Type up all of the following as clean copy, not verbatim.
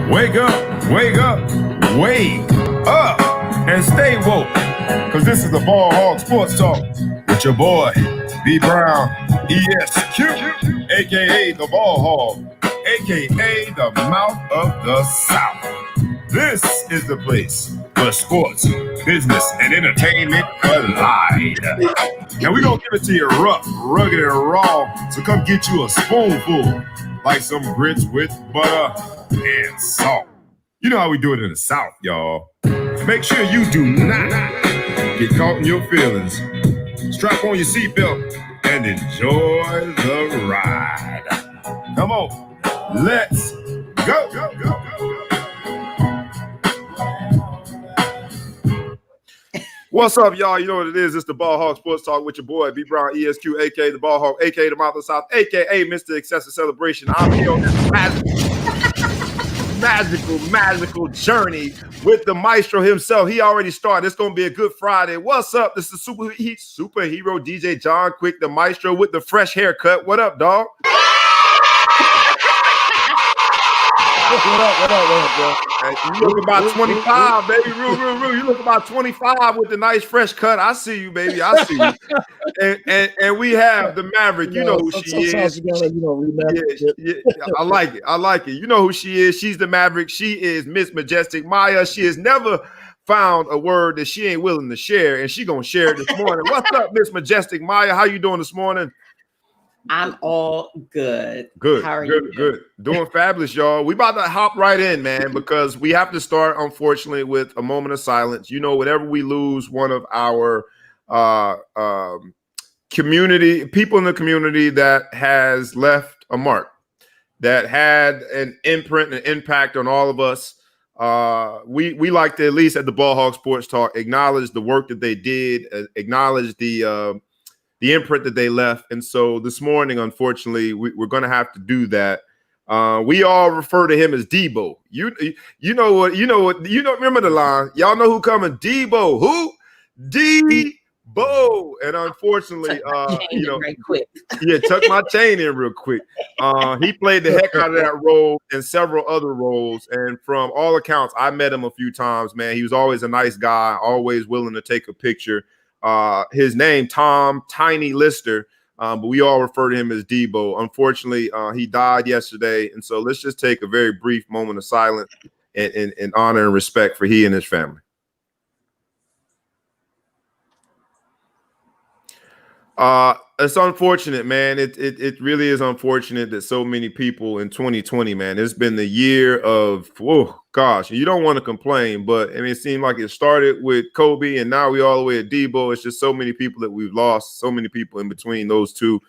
Wake up, wake up, wake up, and stay woke. Cause this is the Ball Hog Sports Talk with your boy, B Brown, ESQ, aka the Ball Hog, aka the Mouth of the South. This is the place where sports, business, and entertainment collide. Now we're gonna give it to you rough, rugged, and raw. So come get you a spoonful, like some grits with butter and salt. You know how we do it in the South, y'all. Make sure you do not get caught in your feelings. Strap on your seatbelt and enjoy the ride. Come on, let's go. What's up, y'all? You know what it is. It's the Ball Hog Sports Talk with your boy, B Brown, ESQ, a.k.a. the Ball Hog, a.k.a. the Mouth of the South, a.k.a. Mr. Excessive Celebration. I'm here on this magical journey with the maestro himself. He already started. It's going to be a good Friday. What's up? This is superhero DJ John Quick, the maestro with the fresh haircut. What up, dog? What up, bro? Hey, you look about 25, baby. Roo. You look about 25 with the nice fresh cut. I see you, baby. I see you. And we have the Maverick. You know who she is. I like it. You know who she is. She's the Maverick. She is Miss Majestic Maya. She has never found a word that she ain't willing to share, and she gonna share it this morning. What's up, Miss Majestic Maya? How you doing this morning? I'm all good. How are you? Good. Doing fabulous, y'all. We about to hop right in, man, because we have to start, unfortunately, with a moment of silence. You know, whenever we lose one of our people in the community that has left a mark, that had an imprint and impact on all of us, we like to, at least at the Ball Hog Sports Talk, acknowledge the work that they did, acknowledge the imprint that they left. And so this morning, unfortunately, we're going to have to do that. We all refer to him as Deebo. You know, remember the line? Y'all know who coming? Deebo. Who? Deebo. And unfortunately, right quick. Tuck my chain in real quick. He played the heck out of that role and several other roles. And from all accounts, I met him a few times, man. He was always a nice guy, always willing to take a picture. His name, Tom Tiny Lister, but we all refer to him as Deebo. Unfortunately, he died yesterday, and so let's just take a very brief moment of silence in honor and respect for he and his family. It's unfortunate, man. It really is unfortunate that so many people in 2020, man, it's been the year of, oh gosh, you don't want to complain, but I mean, it seemed like it started with Kobe and now we all the way at Deebo. It's just so many people that we've lost, so many people in between those two.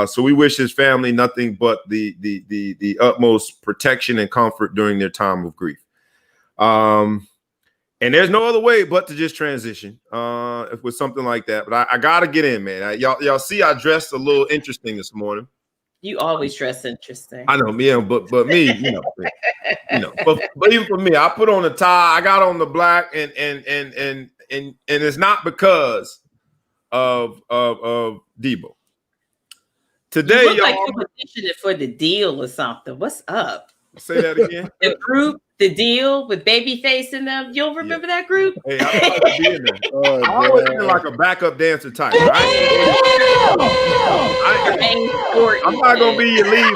So we wish his family nothing but the utmost protection and comfort during their time of grief. And there's no other way but to just transition with something like that. But I got to get in, man. Y'all see I dressed a little interesting this morning. You always dress interesting. I know, yeah, but me, but even for me, I put on a tie. I got on the black, and it's not because of Deebo. Today, you look like you auditioned for the deal or something. What's up? Say that again. The group, the deal with Babyface in them. You don't remember that group? Hey, I be in there. I always been like a backup dancer type. I'm not gonna be your lead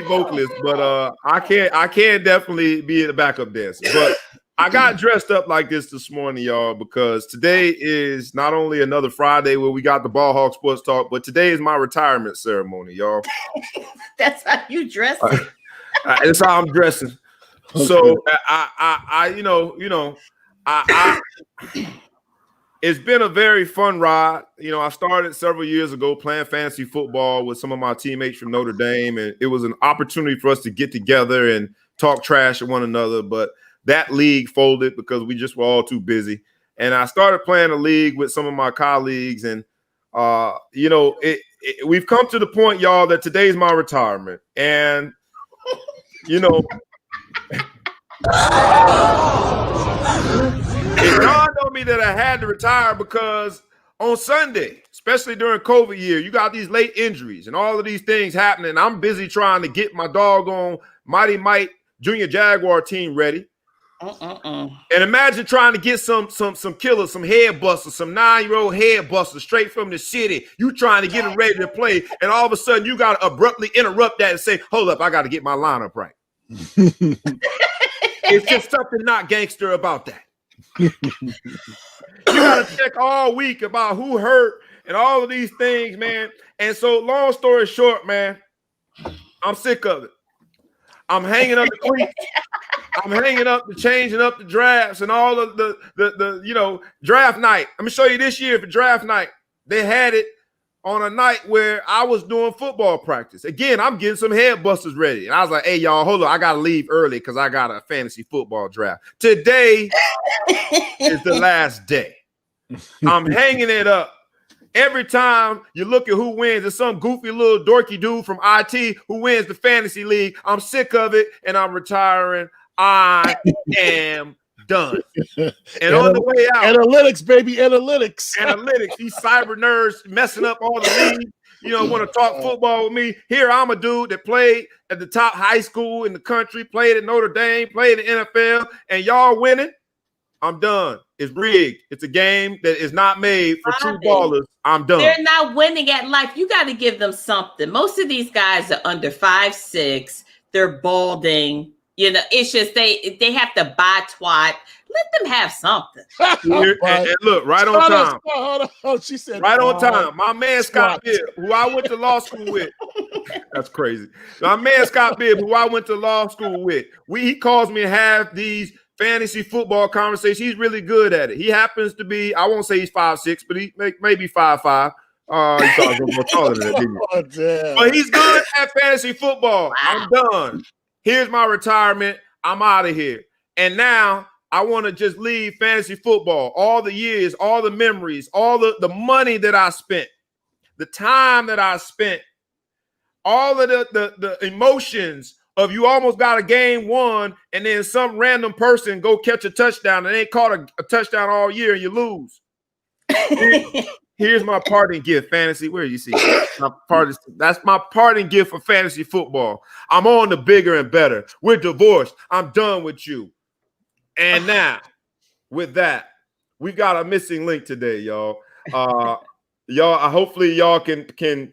vocalist. But I can definitely be a backup dancer. But I got dressed up like this morning, y'all, because today is not only another Friday where we got the Ball Hog Sports Talk, but today is my retirement ceremony, y'all. That's how you dress. That's how I'm dressing. So it's been a very fun ride. You know, I started several years ago playing fantasy football with some of my teammates from Notre Dame, and it was an opportunity for us to get together and talk trash at one another. But that league folded because we just were all too busy. And I started playing a league with some of my colleagues, and we've come to the point, y'all, that today's my retirement. And it dawned on me that I had to retire because on Sunday, especially during COVID year, you got these late injuries and all of these things happening. I'm busy trying to get my doggone Mighty Mike Junior Jaguar team ready. And imagine trying to get some killers, some head busters, some 9-year-old head busters straight from the city. You trying to get them ready to play, and all of a sudden you got to abruptly interrupt that and say, hold up, I got to get my lineup right. It's just something not gangster about that. You got to check all week about who hurt and all of these things, man. And so long story short, man, I'm sick of it. I'm hanging up the cleats. I'm hanging up the changing up the drafts and all of the draft night. Let me show you this year for draft night. They had it on a night where I was doing football practice. Again, I'm getting some head busters ready. And I was like, hey, y'all, hold on. I got to leave early because I got a fantasy football draft. Today is the last day. I'm hanging it up. Every time you look at who wins, it's some goofy little dorky dude from IT who wins the fantasy league. I'm sick of it, and I'm retiring. I am done. And on the way out, analytics, baby, analytics. These cyber nerds messing up all the leagues. Want to talk football with me. Here, I'm a dude that played at the top high school in the country, played at Notre Dame, played in the NFL, and y'all winning. I'm done. It's rigged. It's a game that is not made for true ballers. I'm done. They're not winning at life. You got to give them something. Most of these guys are under 5'6". They're balding. It's just they have to buy twat. Let them have something. And look, right on time. Hold on. She said right on time. My man Scott Bibb, who I went to law school with. That's crazy. My man Scott Bibb, who I went to law school with. He calls me and have these fantasy football conversations. He's really good at it. He happens to be, I won't say he's 5'6", but he maybe 5'5". He thought I was more taller than that, didn't he? But he's good at fantasy football. Wow. I'm done. Here's my retirement. I'm out of here. And now I want to just leave fantasy football. All the years, all the memories, all the money that I spent, the time that I spent, all of the emotions of you almost got a game won, and then some random person go catch a touchdown and they ain't caught a touchdown all year and you lose. Here's my parting gift, fantasy. Where you see that's my parting gift for fantasy football. I'm on the bigger and better. We're divorced. I'm done with you. And now, with that, we got a missing link today, y'all. Hopefully y'all can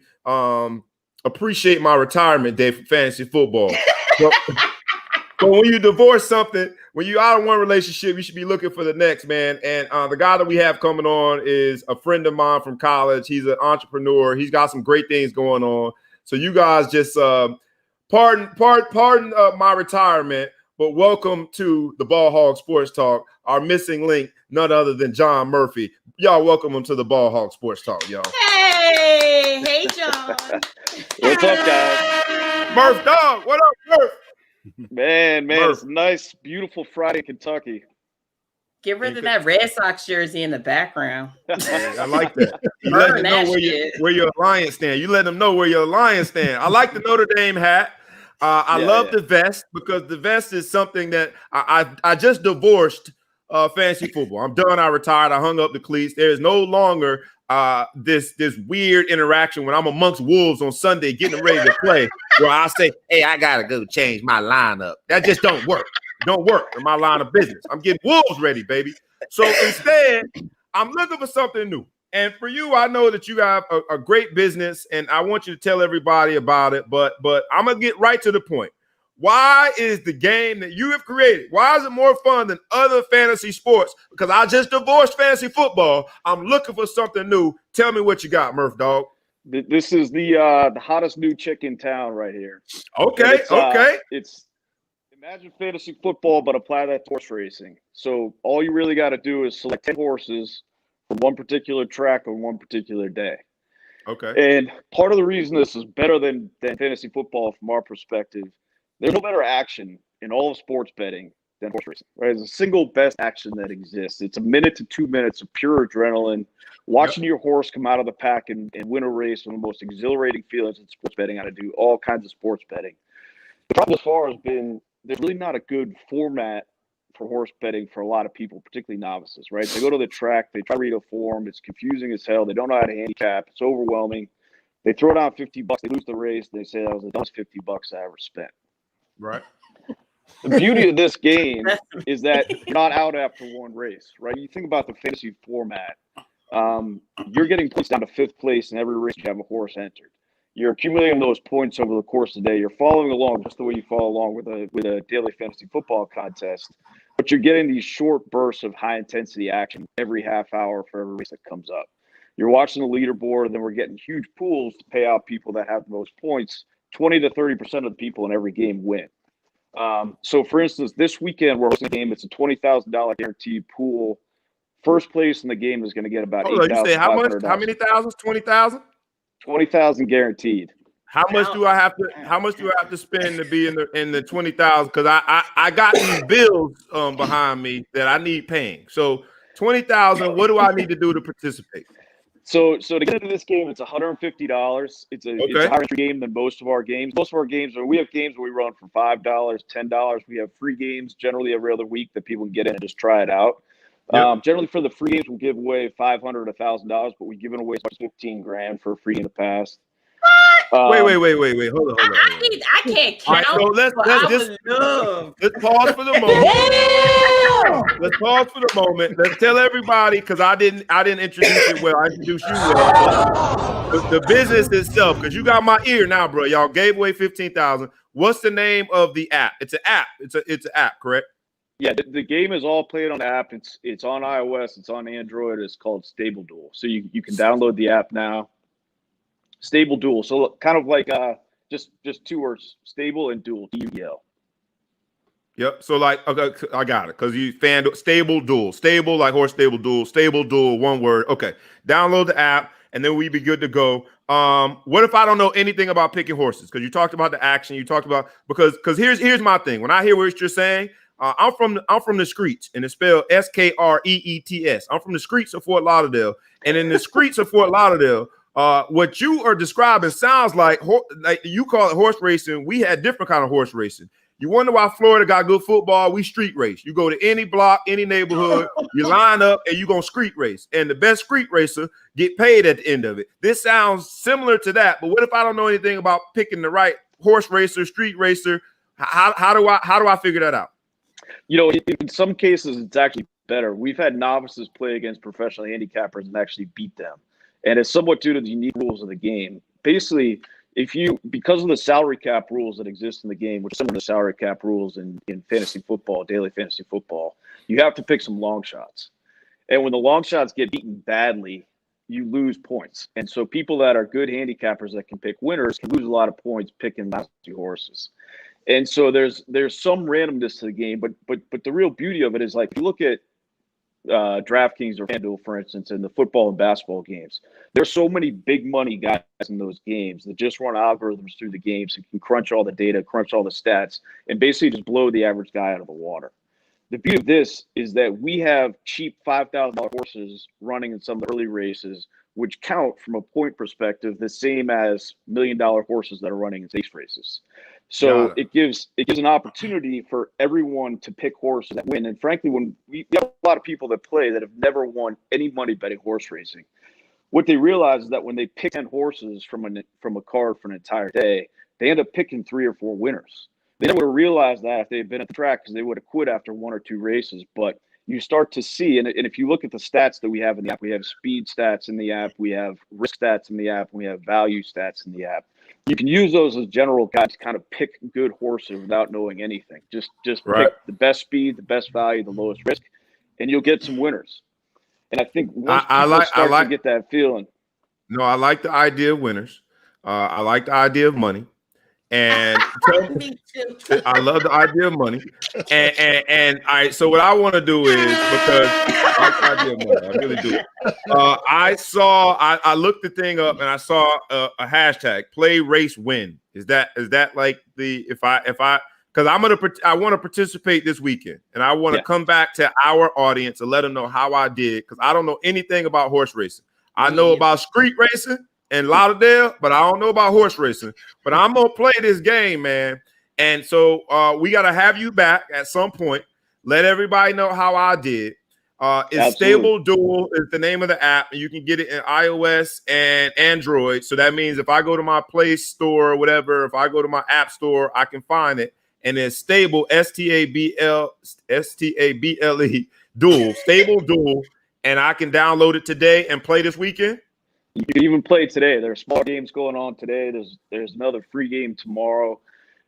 appreciate my retirement day for fantasy football. But when you divorce something, when you're out of one relationship, you should be looking for the next, man. And the guy that we have coming on is a friend of mine from college. He's an entrepreneur. He's got some great things going on. So you guys just pardon my retirement, but welcome to the Ball Hog Sports Talk. Our missing link, none other than John Murphy. Y'all welcome him to the Ball Hog Sports Talk, y'all. Hey, John. What's up, guys? Murph, dog. What up, Murph? Man, Murph. It's a nice, beautiful Friday in Kentucky. Get rid of that Red Sox jersey in the background. I like that. You let them know where your alliance stand. You let them know where your alliance stand. I like the Notre Dame hat. I love the vest because the vest is something that I just divorced fantasy football. I'm done. I retired. I hung up the cleats. There is no longer this weird interaction when I'm amongst wolves on Sunday getting ready to play where I say, hey, I got to go change my lineup. That just don't work. Don't work in my line of business. I'm getting wolves ready, baby. So instead, I'm looking for something new. And for you, I know that you have a great business, and I want you to tell everybody about it. But I'm going to get right to the point. Why is the game that you have created, why is it more fun than other fantasy sports? Because I just divorced fantasy football. I'm looking for something new. Tell me what you got, Murph, dog. This is the hottest new chick in town right here. Okay, okay. It's imagine fantasy football, but apply that to horse racing. So all you really got to do is select 10 horses from one particular track on one particular day. Okay. And part of the reason this is better than fantasy football from our perspective, there's no better action in all of sports betting than horse racing. Right? It's the single best action that exists. It's 1 minute to 2 minutes of pure adrenaline. Watching your horse come out of the pack and win a race, one of the most exhilarating feelings in sports betting. I do all kinds of sports betting. The problem as far has been there's really not a good format for horse betting for a lot of people, particularly novices, right? They go to the track, they try to read a form, it's confusing as hell. They don't know how to handicap, it's overwhelming. They throw down $50, they lose the race, they say that was the dumbest $50 I ever spent. Right. The beauty of this game is that you're not out after one race, right? You think about the fantasy format. You're getting points down to 5th place in every race you have a horse entered. You're accumulating those points over the course of the day. You're following along just the way you follow along with a daily fantasy football contest, but you're getting these short bursts of high intensity action every half hour for every race that comes up. You're watching the leaderboard, and then we're getting huge pools to pay out people that have the most points. 20 to 30% of the people in every game win. So, for instance, this weekend we're hosting a game. It's a $20,000 guaranteed pool. First place in the game is going to get about $8,500. You say how much? How many thousands? 20,000. 20,000 guaranteed. How much do I have to? How much do I have to spend to be in the 20,000? Because I got these bills behind me that I need paying. So 20,000. What do I need to do to participate? So to get into this game, it's $150. It's a higher entry game than most of our games. Most of our games, we have games where we run for $5, $10. We have free games generally every other week that people can get in and just try it out. Yep. Generally for the free games, we'll give away $500, $1,000, but we've given away $15,000 for a free in the past. Wait. Hold on. I can't count. Right, so let's pause for the moment. Let's pause for the moment. Let's tell everybody, because I didn't introduce it well. I introduced you well. But the business itself, because you got my ear now, bro. Y'all gave away 15,000. What's the name of the app? It's an app. It's an app, correct? Yeah, the game is all played on the app. It's on iOS. It's on Android. It's called Stable Duel. So you can download the app now. Stable Duel. So kind of like just 2 words: stable and duel. DUL. Yep. So like, okay, I got it. Because you Stable Duel. Stable like horse stable duel. Stable Duel. 1 word. Okay. Download the app, and then we be good to go. What if I don't know anything about picking horses? Because you talked about the action. You talked about because here's my thing. When I hear what you're saying. I'm from the streets, and it's spelled Skreets. I'm from the streets of Fort Lauderdale, and in the streets of Fort Lauderdale, what you are describing sounds like you call it horse racing. We had different kind of horse racing. You wonder why Florida got good football? We street race. You go to any block, any neighborhood, you line up, and you gonna street race, and the best street racer get paid at the end of it. This sounds similar to that, but what if I don't know anything about picking the right horse racer, street racer? How do I figure that out? You know, in some cases, it's actually better. We've had novices play against professional handicappers and actually beat them. And it's somewhat due to the unique rules of the game. Basically, because of the salary cap rules that exist in the game, which are similar to salary cap rules in fantasy football, daily fantasy football, you have to pick some long shots. And when the long shots get beaten badly, you lose points. And so people that are good handicappers that can pick winners can lose a lot of points picking lousy horses. And so there's some randomness to the game, but the real beauty of it is, like, if you look at DraftKings or FanDuel, for instance, in the football and basketball games, there's so many big money guys in those games that just run algorithms through the games and can crunch all the data, crunch all the stats, and basically just blow the average guy out of the water. The beauty of this is that we have cheap $5,000 horses running in some of the early races, which count from a point perspective the same as $1 million horses that are running in stakes races. So it gives an opportunity for everyone to pick horses that win. And frankly, when we have a lot of people that play that have never won any money betting horse racing, what they realize is that when they pick 10 horses from a card for an entire day, they end up picking 3 or 4 winners. They never would have realized that if they had been at the track, because they would have quit after 1 or 2 races. But you start to see, and if you look at the stats that we have in the app, we have speed stats in the app, we have risk stats in the app, we have value stats in the app. You can use those as general guides to kind of pick good horses without knowing anything. Just right. Pick the best speed, the best value, the lowest risk, and you'll get some winners. And I think once people start to get that feeling. No, I like the idea of winners. I like the idea of money. And Me too. I love the idea of money. So what I want to do is, because I like the idea of money, I really do. I looked the thing up and I saw a hashtag, play race win. Is that like because I want to participate this weekend, and I want to come back to our audience and let them know how I did, because I don't know anything about horse racing. I know about street racing in Lauderdale, but I don't know about horse racing. But I'm gonna play this game, man. And so we gotta have you back at some point. let everybody know how I did. It's Stable Duel is the name of the app, and you can get it in iOS and Android. So that means if I go to my Play Store or whatever, if I go to my App Store, I can find it. And it's Stable, STABLE, Duel, Stable Duel, and I can download it today and play this weekend. You can even play today. There are small games going on today. There's another free game tomorrow.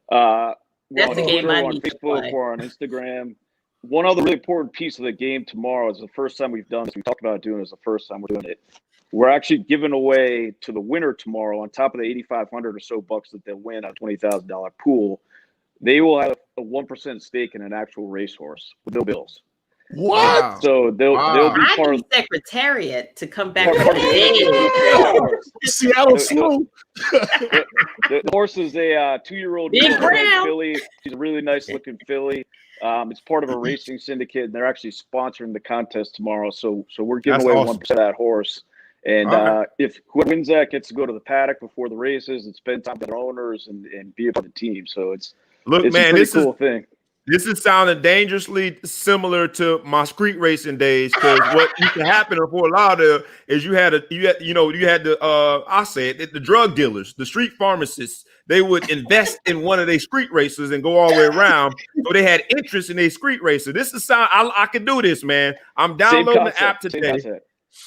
That's a game Twitter, I on need to Facebook, play. or on Instagram. One other really important piece of the game tomorrow is the first time we've done this. We talked about doing it as the first time we're doing it. We're actually giving away to the winner tomorrow, on top of the $8,500 or so bucks that they'll win, a $20,000 pool. They will have a 1% stake in an actual racehorse with no bills. What? Wow. So they'll be I part need of Secretariat to come back part from of the day. the Seattle Slew. The horse is a 2-year-old Big Brown. filly. She's a really nice looking filly. It's part of a racing syndicate, and they're actually sponsoring the contest tomorrow. So we're giving That's away awesome. 1% of that horse. And if whoever wins that gets to go to the paddock before the races and spend time with their owners and be a part of the team. So it's a pretty cool thing. This is sounding dangerously similar to my street racing days, because what used to happen for a lot of is you had the drug dealers, the street pharmacists. They would invest in one of their street races and go all the way around, so they had interest in their street racer. This is I can do this, man. I'm downloading the app today,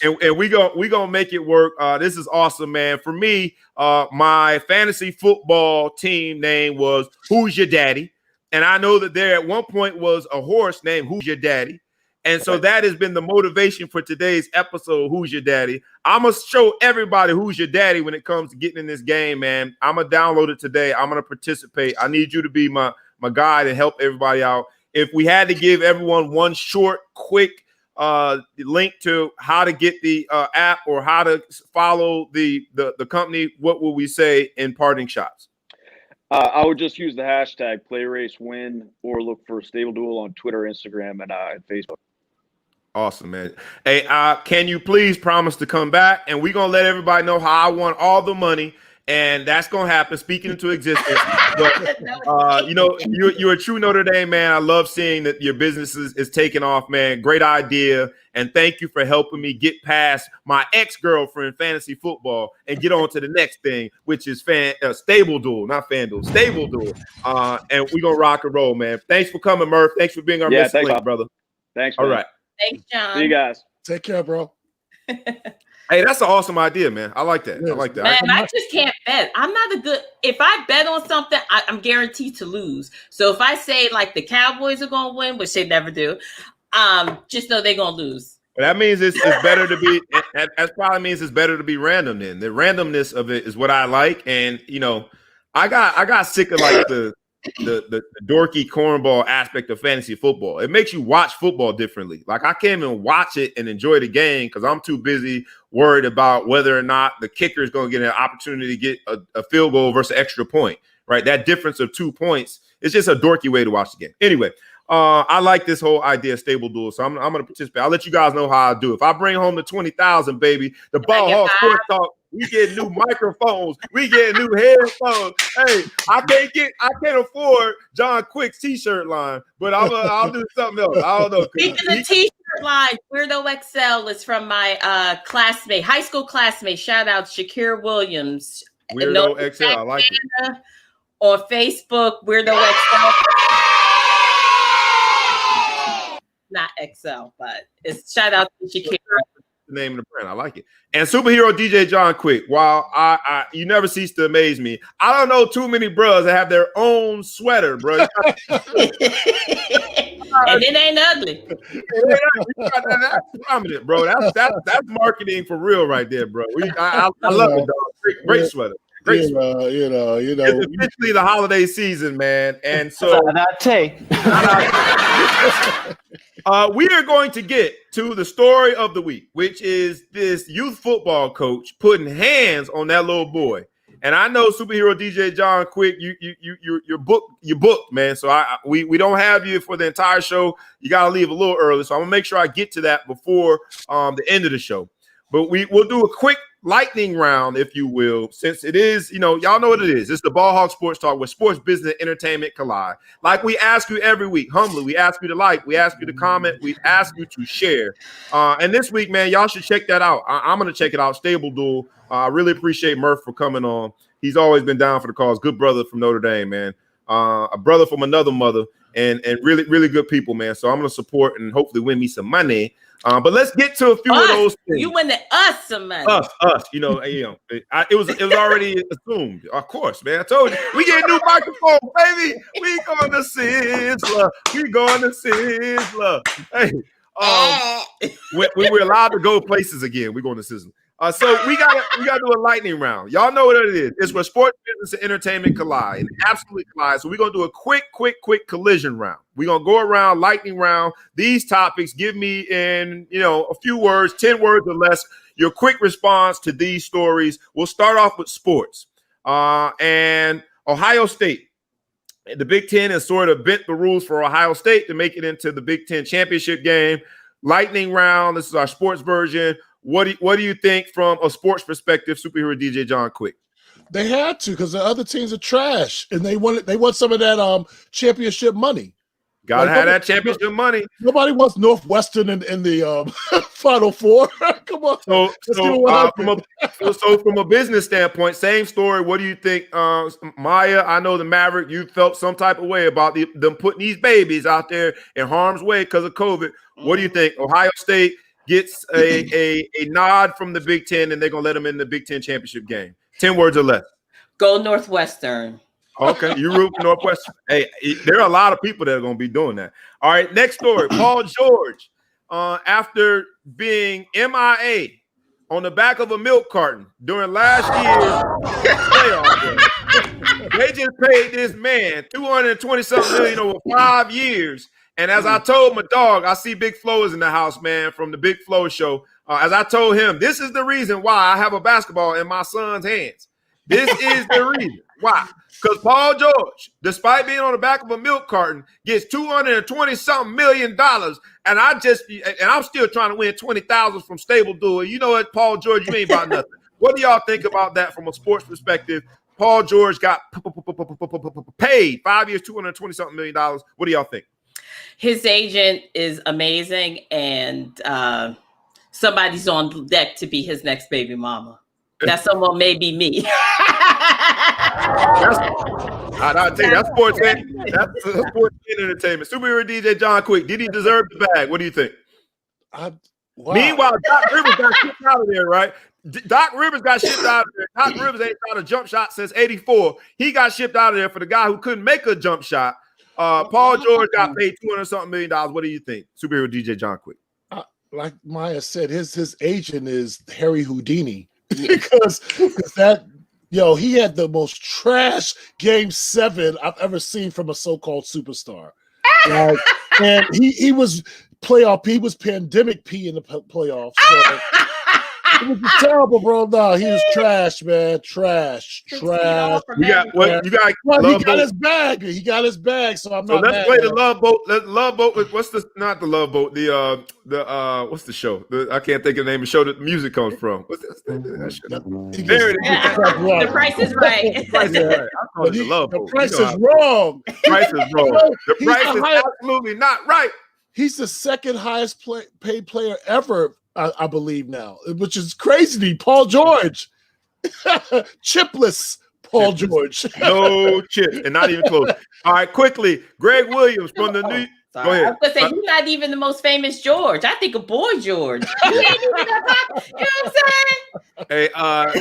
and we gonna make it work. This is awesome, man. For me, my fantasy football team name was Who's Your Daddy? And I know that there at one point was a horse named Who's Your Daddy? And so that has been the motivation for today's episode, Who's Your Daddy? I'm going to show everybody who's your daddy when it comes to getting in this game, man. I'm going to download it today. I'm going to participate. I need you to be my guide and help everybody out. If we had to give everyone one short, quick link to how to get the app or how to follow the company, what will we say in parting shots? I would just use the hashtag #PlayRaceWin or look for Stable Duel on Twitter, Instagram, and Facebook. Awesome, man. Hey, can you please promise to come back? And we're going to let everybody know how I won all the money. And that's going to happen, speaking into existence. But, you're a true Notre Dame man. I love seeing that your business is taking off, man. Great idea. And thank you for helping me get past my ex-girlfriend, fantasy football, and get on to the next thing, which is Stable Duel, not FanDuel, Stable Duel. And we're going to rock and roll, man. Thanks for coming, Murph. Thanks for being our Miss Link, brother. Thanks, man. All right. Thanks, John. See you guys. Take care, bro. Hey, that's an awesome idea, man. I like that. Yes. I like that. Man, I just can't bet. I'm not a good. If I bet on something, I'm guaranteed to lose. So if I say like the Cowboys are going to win, which they never do, just know they're going to lose. That means it's better to be. That probably means it's better to be random. Then the randomness of it is what I like, and I got sick of like the dorky cornball aspect of fantasy football. It makes you watch football differently. Like I can't even watch it and enjoy the game because I'm too busy worried about whether or not the kicker is going to get an opportunity to get a field goal versus an extra point, right? That difference of 2 points is just a dorky way to watch the game. Anyway, I like this whole idea of Stable Duel, so I'm going to participate. I'll let you guys know how I do. If I bring home the 20,000, baby, the Ball Hog Sports Talk, we get new microphones, we get new headphones. Hey, I can't afford John Quick's t-shirt line, but I'll do something else. I don't know. Speaking of t-shirt line, Weirdo XL is from my high school classmate. Shout out Shakir Williams. Weirdo XL, I like it. On Facebook, Weirdo XL. Not XL, but it's shout out to Shakir. The name of the brand. I like it. And superhero DJ John Quick. While I you never cease to amaze me. I don't know too many bros that have their own sweater, bro. And it ain't ugly. That's prominent, bro. That's marketing for real right there, bro. I love it, dog. Great sweater. Great sweater. It's officially the holiday season, man. And so we are going to get to the story of the week, which is this youth football coach putting hands on that little boy. And I know superhero DJ John Quick, you're booked, man. So we don't have you for the entire show. You got to leave a little early. So I'm gonna make sure I get to that before the end of the show. But we'll do a quick lightning round, if you will, since it is, y'all know what it is. It's the Ball Hog Sports Talk where sports, business, and entertainment collide. Like we ask you every week, humbly, we ask you to like, we ask you to comment, we ask you to share. And this week, man, y'all should check that out. I'm going to check it out. Stable Duel. I really appreciate Murph for coming on. He's always been down for the cause. Good brother from Notre Dame, man. A brother from another mother, and really, really good people, man. So I'm going to support and hopefully win me some money. But let's get to a few of those things. You win us some money. Us. It was already assumed. Of course, man. I told you we get a new microphone, baby. We going to Sizzler. Hey, we're allowed to go places again. We're going to Sizzler. So we gotta do a lightning round. Y'all know what it is. It's where sports, business, and entertainment collide, and absolutely collide. So we're gonna do a quick collision round. We're gonna go around lightning round. These topics, give me in a few words, 10 words or less, your quick response to these stories. We'll start off with sports. And Ohio State. The Big Ten has sort of bent the rules for Ohio State to make it into the Big Ten championship game. Lightning round. This is our sports version. What do you think from a sports perspective, superhero DJ John Quick? They had to because the other teams are trash, and they want some of that championship money. Gotta have that championship money. Nobody wants Northwestern in the Final Four. Come on. So from a business standpoint, same story. What do you think, Maya? I know the Maverick. You felt some type of way about them putting these babies out there in harm's way because of COVID. What do you think? Ohio State gets a nod from the Big Ten, and they're going to let them in the Big Ten championship game. 10 words or less. Go Northwestern. Okay, you root for Northwestern. Hey, there are a lot of people that are going to be doing that. All right, next story. Paul George, after being MIA on the back of a milk carton during last year's playoff game, they just paid this man $220-something million over 5 years. And as I told my dog, I see Big Flo is in the house, man, from the Big Flo show. As I told him, this is the reason why I have a basketball in my son's hands. This is the reason why. Because Paul George, despite being on the back of a milk carton, gets $220-something million. And I'm still trying to win $20,000 from Stable Duel. You know what, Paul George, you ain't about nothing. What do y'all think about that from a sports perspective? Paul George got paid 5 years, $220-something million. What do y'all think? His agent is amazing, and somebody's on deck to be his next baby mama. That someone may be me. I'll tell you, that's sports entertainment. Superhero DJ John Quick, did he deserve the bag? What do you think? Wow. Meanwhile, Doc Rivers got shipped out of there, right? Doc Rivers got shipped out of there. Doc Rivers ain't shot a jump shot since '84. He got shipped out of there for the guy who couldn't make a jump shot. Paul George got paid $200-something million. What do you think? Superhero DJ John Quick. Like Maya said, his agent is Harry Houdini because that he had the most trash Game 7 I've ever seen from a so-called superstar. And he was playoff. He was pandemic P in the playoffs. So it was terrible, bro. No, he was trash, man. Trash. You got his bag. He got his bag. So I'm not. So let's play the Love Boat. Love Boat. What's not the Love Boat? The what's the show? I can't think of the name of the show that the music comes from. What's that show? There it is. The Price is Right. The Price is Right. I call it the Love Boat. The price is wrong. The price is wrong. The price is absolutely not right. He's the second highest paid player ever. I believe now, which is crazy to me. Paul George, chipless Paul George, no chip, and not even close. All right, quickly, Gregg Williams from the New. Go ahead. I was gonna say he's not even the most famous George. I think of Boy George. He ain't even that. You know what I'm saying?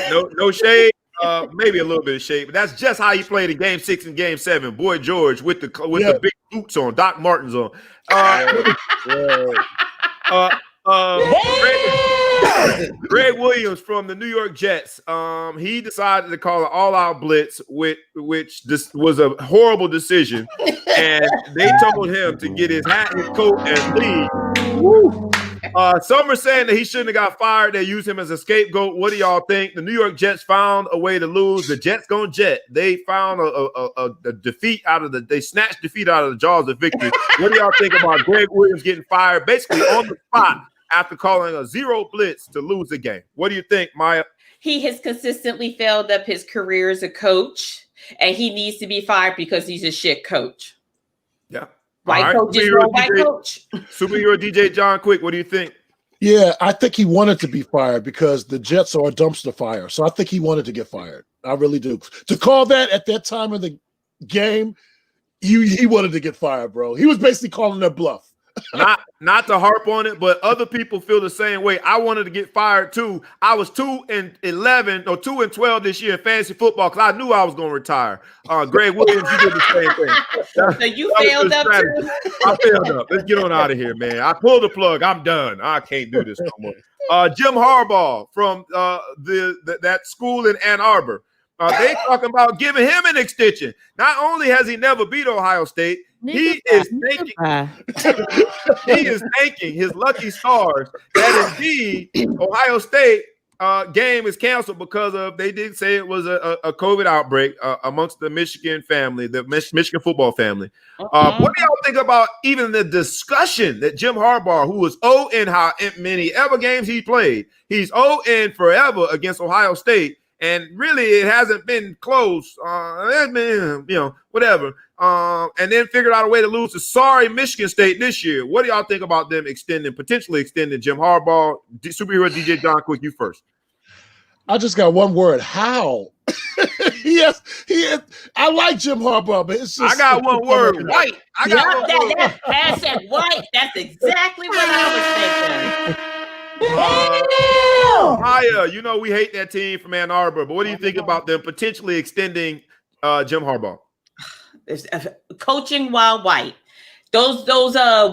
Hey, no shade. Maybe a little bit of shade, but that's just how he played in Game 6 and Game 7. Boy George with the big boots on, Doc Martens on. Gregg Williams from the New York Jets. He decided to call an all-out blitz, which this was a horrible decision, and they told him to get his hat, his coat, and leave. Woo. Some are saying that he shouldn't have got fired. They used him as a scapegoat. What do y'all think? The New York Jets found a way to lose. The Jets gonna jet. They found a defeat they snatched defeat out of the jaws of victory. What do y'all think about Gregg Williams getting fired basically on the spot after calling a zero blitz to lose the game? What do you think, Maya? he has consistently failed up his career as a coach, and he needs to be fired because he's a shit coach. Yeah. White coach is no white coach. Superhero DJ John Quick, what do you think? Yeah, I think he wanted to be fired because the Jets are a dumpster fire. So I think he wanted to get fired. I really do. To call that at that time of the game, he wanted to get fired, bro. He was basically calling their bluff. Not to harp on it, but other people feel the same way. I wanted to get fired too. I was 2-11 or 2-12 this year in fantasy football because I knew I was going to retire. Gregg Williams, you did the same thing. So you failed up too? I failed up. Let's get on out of here, man. I pulled the plug. I'm done. I can't do this no more. Jim Harbaugh from that school in Ann Arbor. They talking about giving him an extension. Not only has he never beat Ohio State, he is thanking his lucky stars that indeed Ohio State game is canceled because of, they did say it was a COVID outbreak amongst the Michigan family, the Michigan football family. What do y'all think about even the discussion that Jim Harbaugh, who was 0 in how many ever games he played, he's 0 in forever against Ohio State. And really, it hasn't been close. It's been, whatever. And then figured out a way to lose to sorry Michigan State this year. What do y'all think about them potentially extending Jim Harbaugh? Superhero DJ John Quick, you first. I just got one word. How? Yes, he is. I like Jim Harbaugh, but it's just. I got one word. White. I got one word. That's it. White. That's exactly what I was thinking. Maya, we hate that team from Ann Arbor, but what do you think about them potentially extending Jim Harbaugh? Coaching while white. Those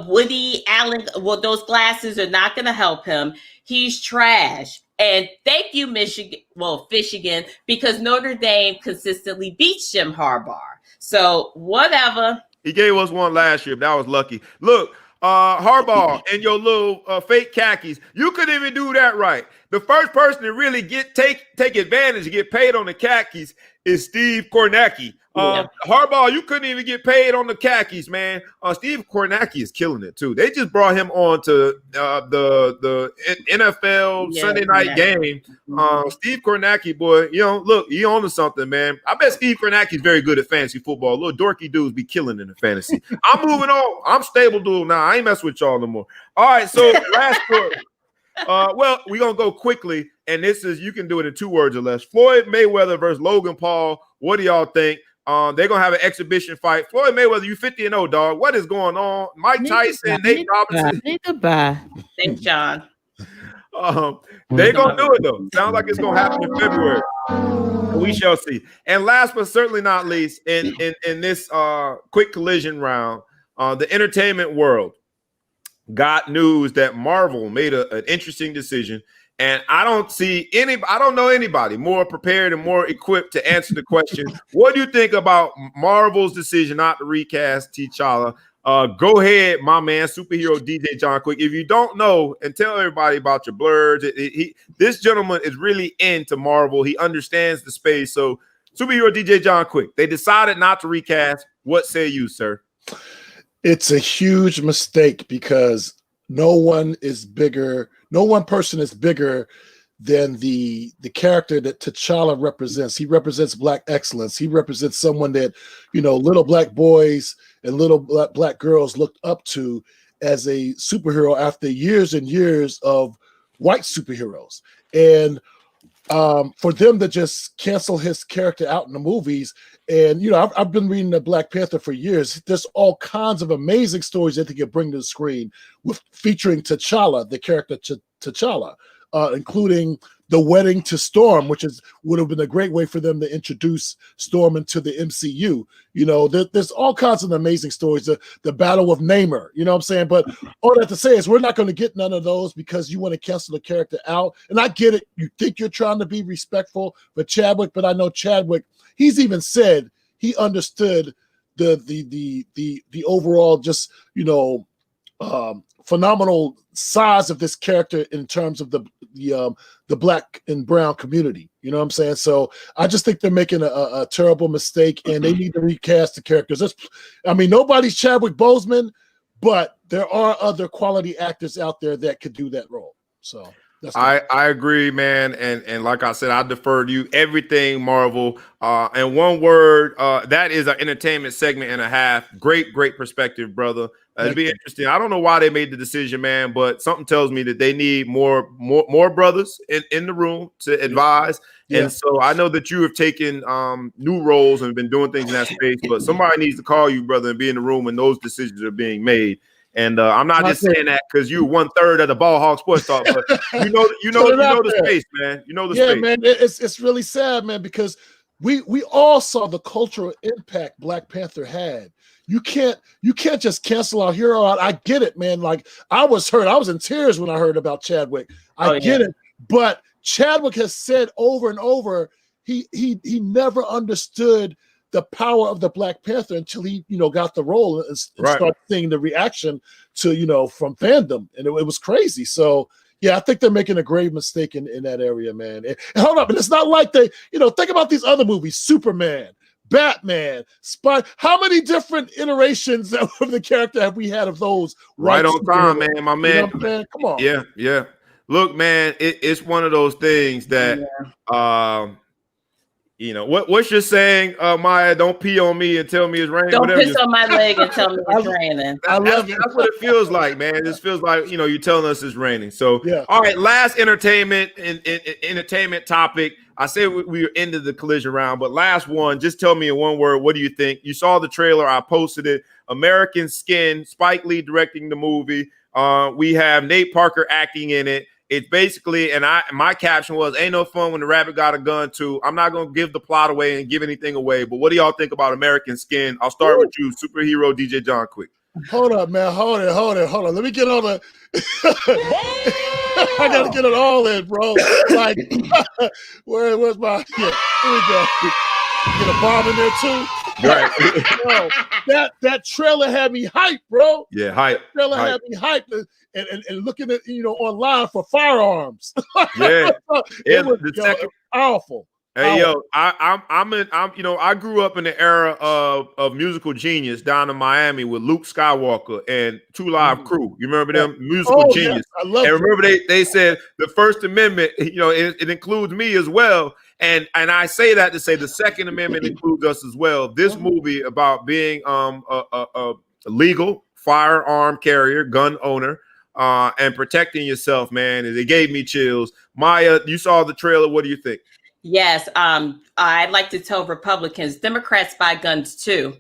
Woody Allen, those glasses are not going to help him. He's trash. And thank you, Michigan, because Notre Dame consistently beats Jim Harbaugh. So whatever. He gave us one last year, but that was lucky. Look, Harbaugh and your little fake khakis, you couldn't even do that right. The first person to really take advantage and get paid on the khakis is Steve Kornacki. Harbaugh, you couldn't even get paid on the khakis, man. Steve Kornacki is killing it too. They just brought him on to the NFL Sunday night game. Steve Kornacki, boy, look, he on to something, man. I bet Steve Kornacki is very good at fantasy football. Little dorky dudes be killing in the fantasy. I'm moving on. I'm stable dude now. I ain't messing with y'all no more. All right, so last story. Well, we're going to go quickly, and this is, you can do it in 2 words or less. Floyd Mayweather versus Logan Paul. What do y'all think? They're going to have an exhibition fight. Floyd Mayweather, you 50-0, dog. What is going on? Mike Tyson, Nate Robinson. Thanks, John. They're going to do it, though. Sounds like it's going to happen in February. We shall see. And last but certainly not least, in this quick collision round, the entertainment world got news that Marvel made an interesting decision, and I don't know anybody more prepared and more equipped to answer the question. What do you think about Marvel's decision not to recast T'Challa? Go ahead, my man, superhero DJ John Quick. If you don't know, and tell everybody about your blurs. This gentleman is really into Marvel. He understands the space. So, superhero DJ John Quick, they decided not to recast. What say you, sir? It's a huge mistake because no one person is bigger than the character that T'Challa represents. He represents Black excellence. He represents someone that, little Black boys and little black girls looked up to as a superhero after years and years of white superheroes. And for them to just cancel his character out in the movies, and I've been reading the Black Panther for years. There's all kinds of amazing stories that they can bring to the screen with featuring T'Challa, the character T'Challa, including the wedding to Storm, which would have been a great way for them to introduce Storm into the MCU. There's all kinds of amazing stories. The Battle of Namor, you know what I'm saying? But all that to say is we're not going to get none of those because you want to cancel the character out. And I get it. You think you're trying to be respectful for Chadwick, but I know Chadwick, he's even said he understood the overall just, phenomenal size of this character in terms of the Black and brown community. You know what I'm saying? So I just think they're making a terrible mistake, and they need to recast the characters. Nobody's Chadwick Boseman, but there are other quality actors out there that could do that role. So I agree, man. And like I said, I defer to you. Everything Marvel. And one word, that is an entertainment segment and a half. Great perspective, brother. It'd be interesting. I don't know why they made the decision, man, but something tells me that they need more brothers in the room to advise. Yeah. And so I know that you have taken new roles and been doing things in that space, but somebody needs to call you, brother, and be in the room when those decisions are being made. And I'm not just saying that because you're 1/3 of the Ball Hog Sports Talk, but you know the space, man. You know the space. Yeah, man. It's really sad, man, because we all saw the cultural impact Black Panther had. You can't just cancel our hero out. I get it, man. Like I was hurt. I was in tears when I heard about Chadwick. I get it, but Chadwick has said over and over he never understood the power of the Black Panther until he, got the role and started seeing the reaction to, from fandom. And it was crazy. So, yeah, I think they're making a grave mistake in that area, man. And hold up. And it's not like they, think about these other movies, Superman, Batman, Spy. How many different iterations of the character have we had of those? Right on time, man. My man. Come on. Yeah. Look, man, it's one of those things that, what's your saying, Maya? Don't pee on me and tell me it's raining. Don't piss on my leg and tell me it's raining. That's what it feels like, man. This feels like you're telling us it's raining. So, all right, last entertainment topic. I said we were into the collision round, but last one. Just tell me in one word. What do you think? You saw the trailer. I posted it. American Skin. Spike Lee directing the movie. We have Nate Parker acting in it. It's basically, and my caption was, ain't no fun when the rabbit got a gun too. I'm not going to give the plot away and give anything away, but what do y'all think about American Skin? I'll start with you, superhero DJ John quick. Hold up, man. Hold on. Let me get on the I got to get it all in, bro. Like, where's my, here we go. Get a bomb in there too. Right. Bro, that trailer had me hyped, bro. Yeah, hype. Trailer had me hyped and looking at online for firearms. Yeah, it was powerful. Hey yo, I grew up in the era of musical genius down in Miami with Luke Skywalker and Two Live Crew. You remember them? Musical genius. Yes, I love and remember they said the First Amendment, it includes me as well. And I say that to say the Second Amendment includes us as well. This movie about being a legal firearm carrier, gun owner, and protecting yourself, man. It gave me chills. Maya, you saw the trailer. What do you think? Yes, I'd like to tell Republicans, Democrats buy guns too.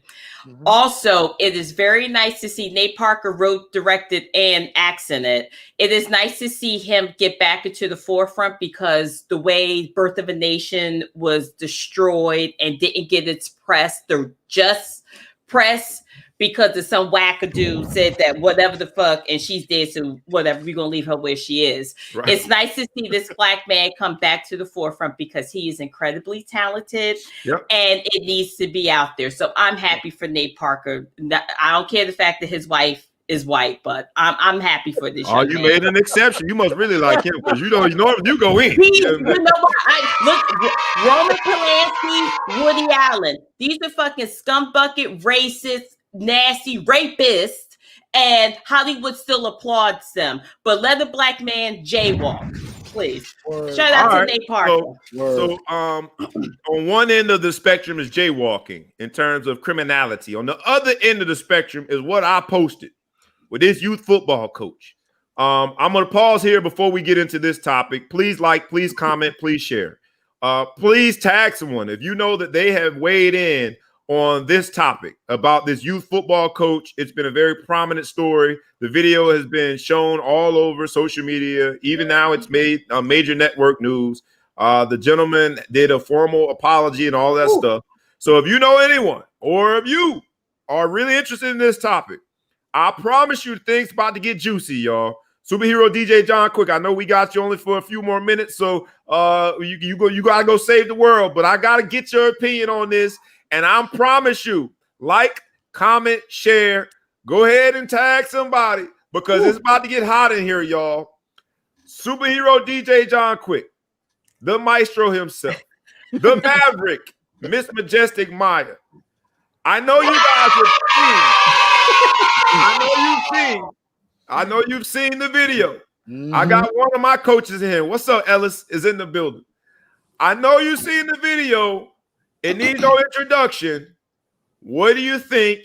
Mm-hmm. Also, it is very nice to see Nate Parker wrote, directed, and acts in it. It is nice to see him get back into the forefront because the way Birth of a Nation was destroyed and didn't get its press, the just press, because of some wackadoo said that whatever the fuck, and she's dead, so whatever, we're going to leave her where she is. Right. It's nice to see this Black man come back to the forefront because he is incredibly talented, and it needs to be out there. So I'm happy for Nate Parker. I don't care the fact that his wife is white, but I'm happy for this. Oh, you made an exception. You must really like him because you go in. You know what? Roman Polanski, Woody Allen. These are fucking scumbucket, racist, nasty rapists, and Hollywood still applauds them. But let a Black man jaywalk, please. Word. Shout out to Nate Parker. So on one end of the spectrum is jaywalking in terms of criminality. On the other end of the spectrum is what I posted with this youth football coach. I'm going to pause here before we get into this topic. Please like, please comment, please share. Please tag someone if you know that they have weighed in on this topic about this youth football coach. It's been a very prominent story. The video has been shown all over social media. Even now it's made major network news. The gentleman did a formal apology and all that stuff. So if you know anyone or if you are really interested in this topic, I promise you things about to get juicy, y'all. Superhero DJ John Quick, I know we got you only for a few more minutes, so you gotta go save the world, but I gotta get your opinion on this. And I promise you, like, comment, share, go ahead and tag somebody because it's about to get hot in here, y'all. Superhero DJ John Quick, the maestro himself, the Maverick, Miss Majestic Maya. I know you guys have seen. I know you've seen the video. I got one of my coaches in here. What's up, Ellis? Is in the building. I know you seen the video. It needs no introduction. What do you think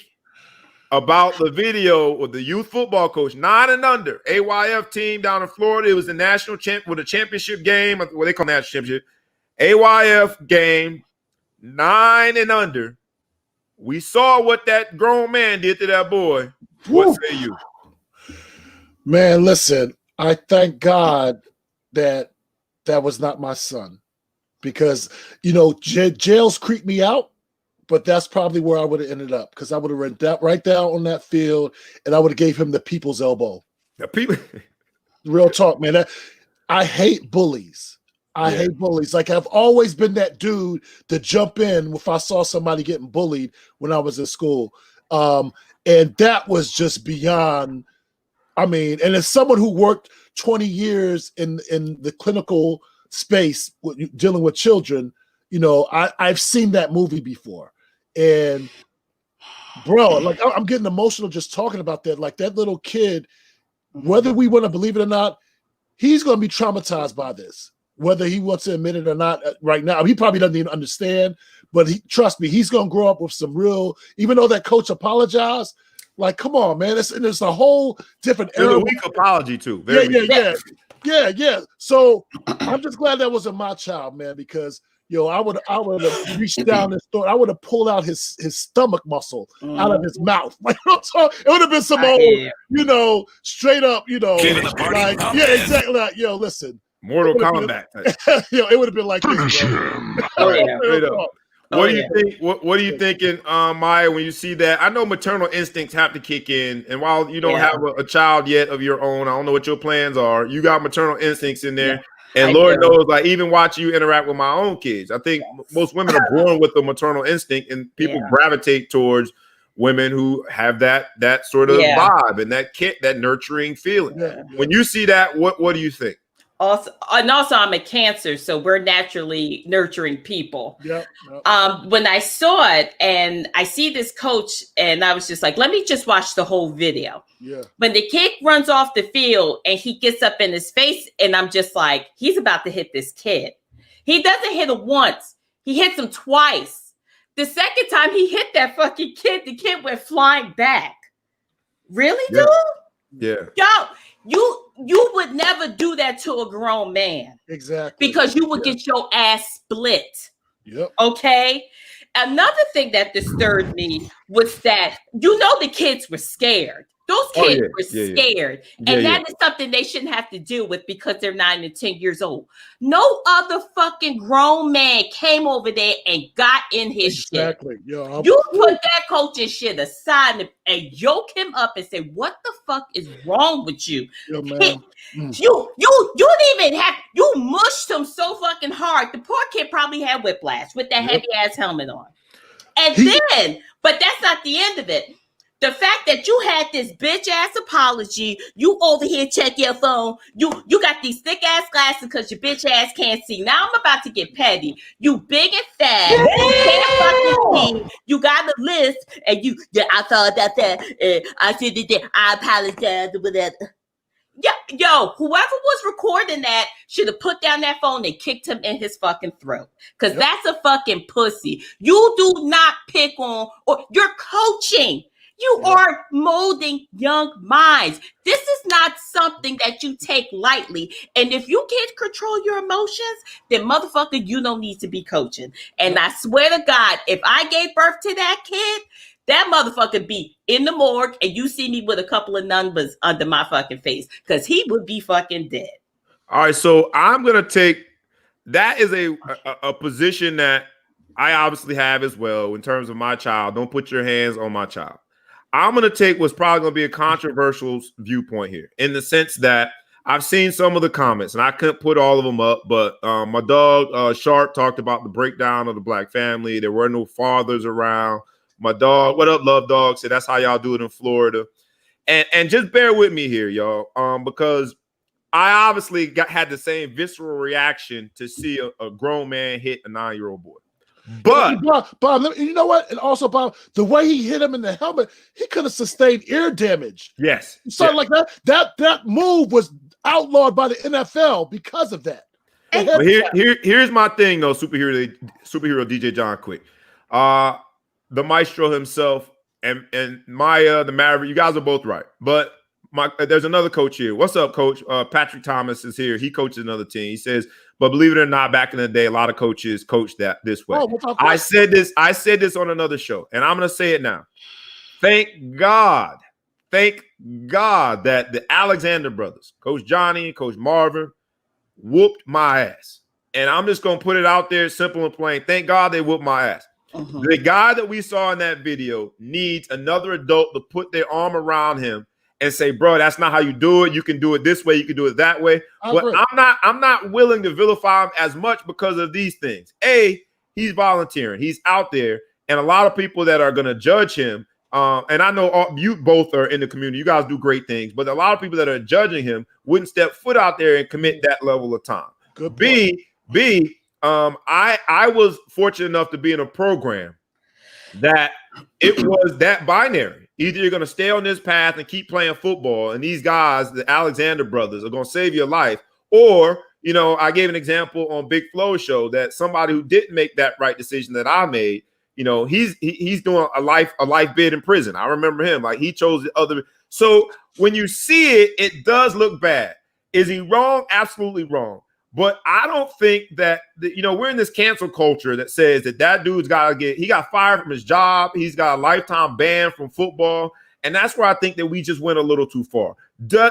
about the video with the youth football coach, 9 and under, AYF team down in Florida? It was the national champ with a championship game, what they call national championship, AYF game, 9 and under. We saw what that grown man did to that boy. What say you? Man, listen, I thank God that was not my son, because, jails creep me out, but that's probably where I would have ended up, because I would have run that right down on that field, and I would have gave him the people's elbow. The people. Real talk, man. I hate bullies. I hate bullies. Like, I've always been that dude to jump in if I saw somebody getting bullied when I was in school. And that was just beyond. I mean, and as someone who worked 20 years in the clinical space dealing with children, I've seen that movie before. And bro, like, I'm getting emotional just talking about that. Like, that little kid, whether we want to believe it or not, he's going to be traumatized by this, whether he wants to admit it or not right now. He probably doesn't even understand, but trust me, he's going to grow up with some real, even though that coach apologized, like, come on, man. It's a whole different era. There's a weak apology, too. Yeah. So I'm just glad that wasn't my child, man, because, I would have reached down and I would have pulled out his stomach muscle out of his mouth. Like, it would have been some old, straight up, like, exactly. Like, listen. Mortal Kombat. It would have been like this, bro. What do you think? What are you thinking, Maya, when you see that? I know maternal instincts have to kick in, and while you don't have a child yet of your own, I don't know what your plans are. You got maternal instincts in there, and Lord knows, like, even watching you interact with my own kids, I think most women are born with the maternal instinct, and people gravitate towards women who have that sort of vibe and that nurturing feeling. When you see that, what do you think? Also, I'm a Cancer, so we're naturally nurturing people. When I saw it and I see this coach, and I was just like, let me just watch the whole video. When the kid runs off the field and he gets up in his face, and I'm just like, he's about to hit this kid. He doesn't hit him once. He hits him twice. The second time he hit that fucking kid, the kid went flying back. Really, dude? Yo, you would never do that to a grown man. Exactly. Because you would get your ass split. Okay? Another thing that disturbed me was that, the kids were scared. Those kids were scared. And that is something they shouldn't have to deal with because they're 9 and 10 years old. No other fucking grown man came over there and got in his shit. You put that coaching shit aside and yoke him up and say, what the fuck is wrong with you? You didn't even have, you mushed him so fucking hard. The poor kid probably had whiplash with that heavy ass helmet on. And then, but that's not the end of it. The fact that you had this bitch ass apology, you over here check your phone, you got these thick ass glasses because your bitch ass can't see. Now I'm about to get petty. You big and fat, you can't fucking see, you got a list, and I thought that I said that I apologize or whatever. Yo, whoever was recording that should have put down that phone and kicked him in his fucking throat. Because that's a fucking pussy. You do not pick on, or you're coaching. You are molding young minds. This is not something that you take lightly. And if you can't control your emotions, then motherfucker, you don't need to be coaching. And I swear to God, if I gave birth to that kid, that motherfucker be in the morgue and you see me with a couple of numbers under my fucking face because he would be fucking dead. All right, so I'm going to take, that is a position that I obviously have as well in terms of my child. Don't put your hands on my child. I'm going to take what's probably going to be a controversial viewpoint here in the sense that I've seen some of the comments and I couldn't put all of them up, but my dog Sharp talked about the breakdown of the black family. There were no fathers around. My dog, what up, Love Dog, said that's how y'all do it in Florida. And just bear with me here, y'all, because I obviously had the same visceral reaction to see a grown man hit a 9-year-old boy. But Bob, you know what? And also, Bob, the way he hit him in the helmet, he could have sustained ear damage. Yes. Something like that. That move was outlawed by the NFL because of that. But here's my thing though, superhero DJ John Quick. The maestro himself and Maya, the Maverick, you guys are both right. But there's another coach here. What's up, coach? Patrick Thomas is here. He coaches another team. He says, but believe it or not, back in the day, a lot of coaches coached that this way. I said this on another show, and I'm gonna say it now. Thank God that the Alexander brothers, Coach Johnny and Coach Marvin, whooped my ass. And I'm just going to put it out there, simple and plain. Thank God they whooped my ass. Uh-huh. The guy that we saw in that video needs another adult to put their arm around him and say, bro, that's not how you do it. You can do it this way. You can do it that way. But I'm not willing to vilify him as much because of these things. A, he's volunteering. He's out there. And a lot of people that are going to judge him, and I know you both are in the community. You guys do great things. But a lot of people that are judging him wouldn't step foot out there and commit that level of time. Good point. I was fortunate enough to be in a program that it was that binary. Either you're going to stay on this path and keep playing football, and these guys, the Alexander brothers, are going to save your life, or I gave an example on Big Flo's show that somebody who didn't make that right decision that I made, he's doing a life bid in prison. I remember him, like he chose the other. So when you see it, it does look bad. Is he wrong? Absolutely wrong. But I don't think that, we're in this cancel culture that says that dude's he got fired from his job. He's got a lifetime ban from football. And that's where I think that we just went a little too far.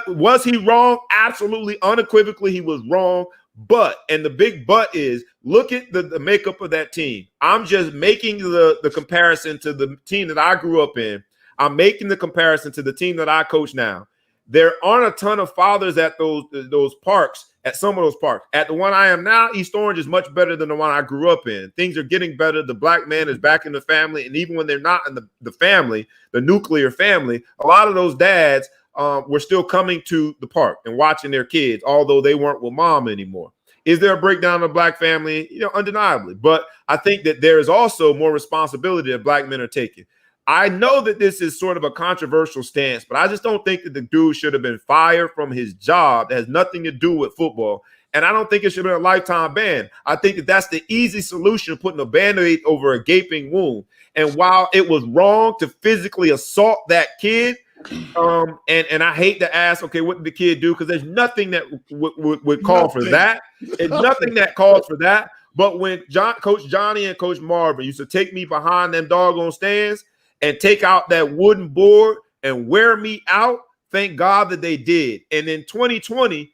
Was he wrong? Absolutely, unequivocally, he was wrong. But, and the big but is, look at the makeup of that team. I'm just making the comparison to the team that I grew up in. I'm making the comparison to the team that I coach now. There aren't a ton of fathers at those parks, at some of those parks. At the one I am now, East Orange is much better than the one I grew up in. Things are getting better. The black man is back in the family. And even when they're not in the family, the nuclear family, a lot of those dads were still coming to the park and watching their kids, although they weren't with mom anymore. Is there a breakdown of black family? Undeniably. But I think that there is also more responsibility that black men are taking. I know that this is sort of a controversial stance, but I just don't think that the dude should have been fired from his job that has nothing to do with football. And I don't think it should have been a lifetime ban. I think that that's the easy solution, putting a Band-Aid over a gaping wound. And while it was wrong to physically assault that kid, and I hate to ask, okay, what did the kid do? Because there's nothing that would call for that. It's nothing that calls for that. But when Coach Johnny and Coach Marvin used to take me behind them doggone stands and take out that wooden board and wear me out, thank God that they did. And in 2020,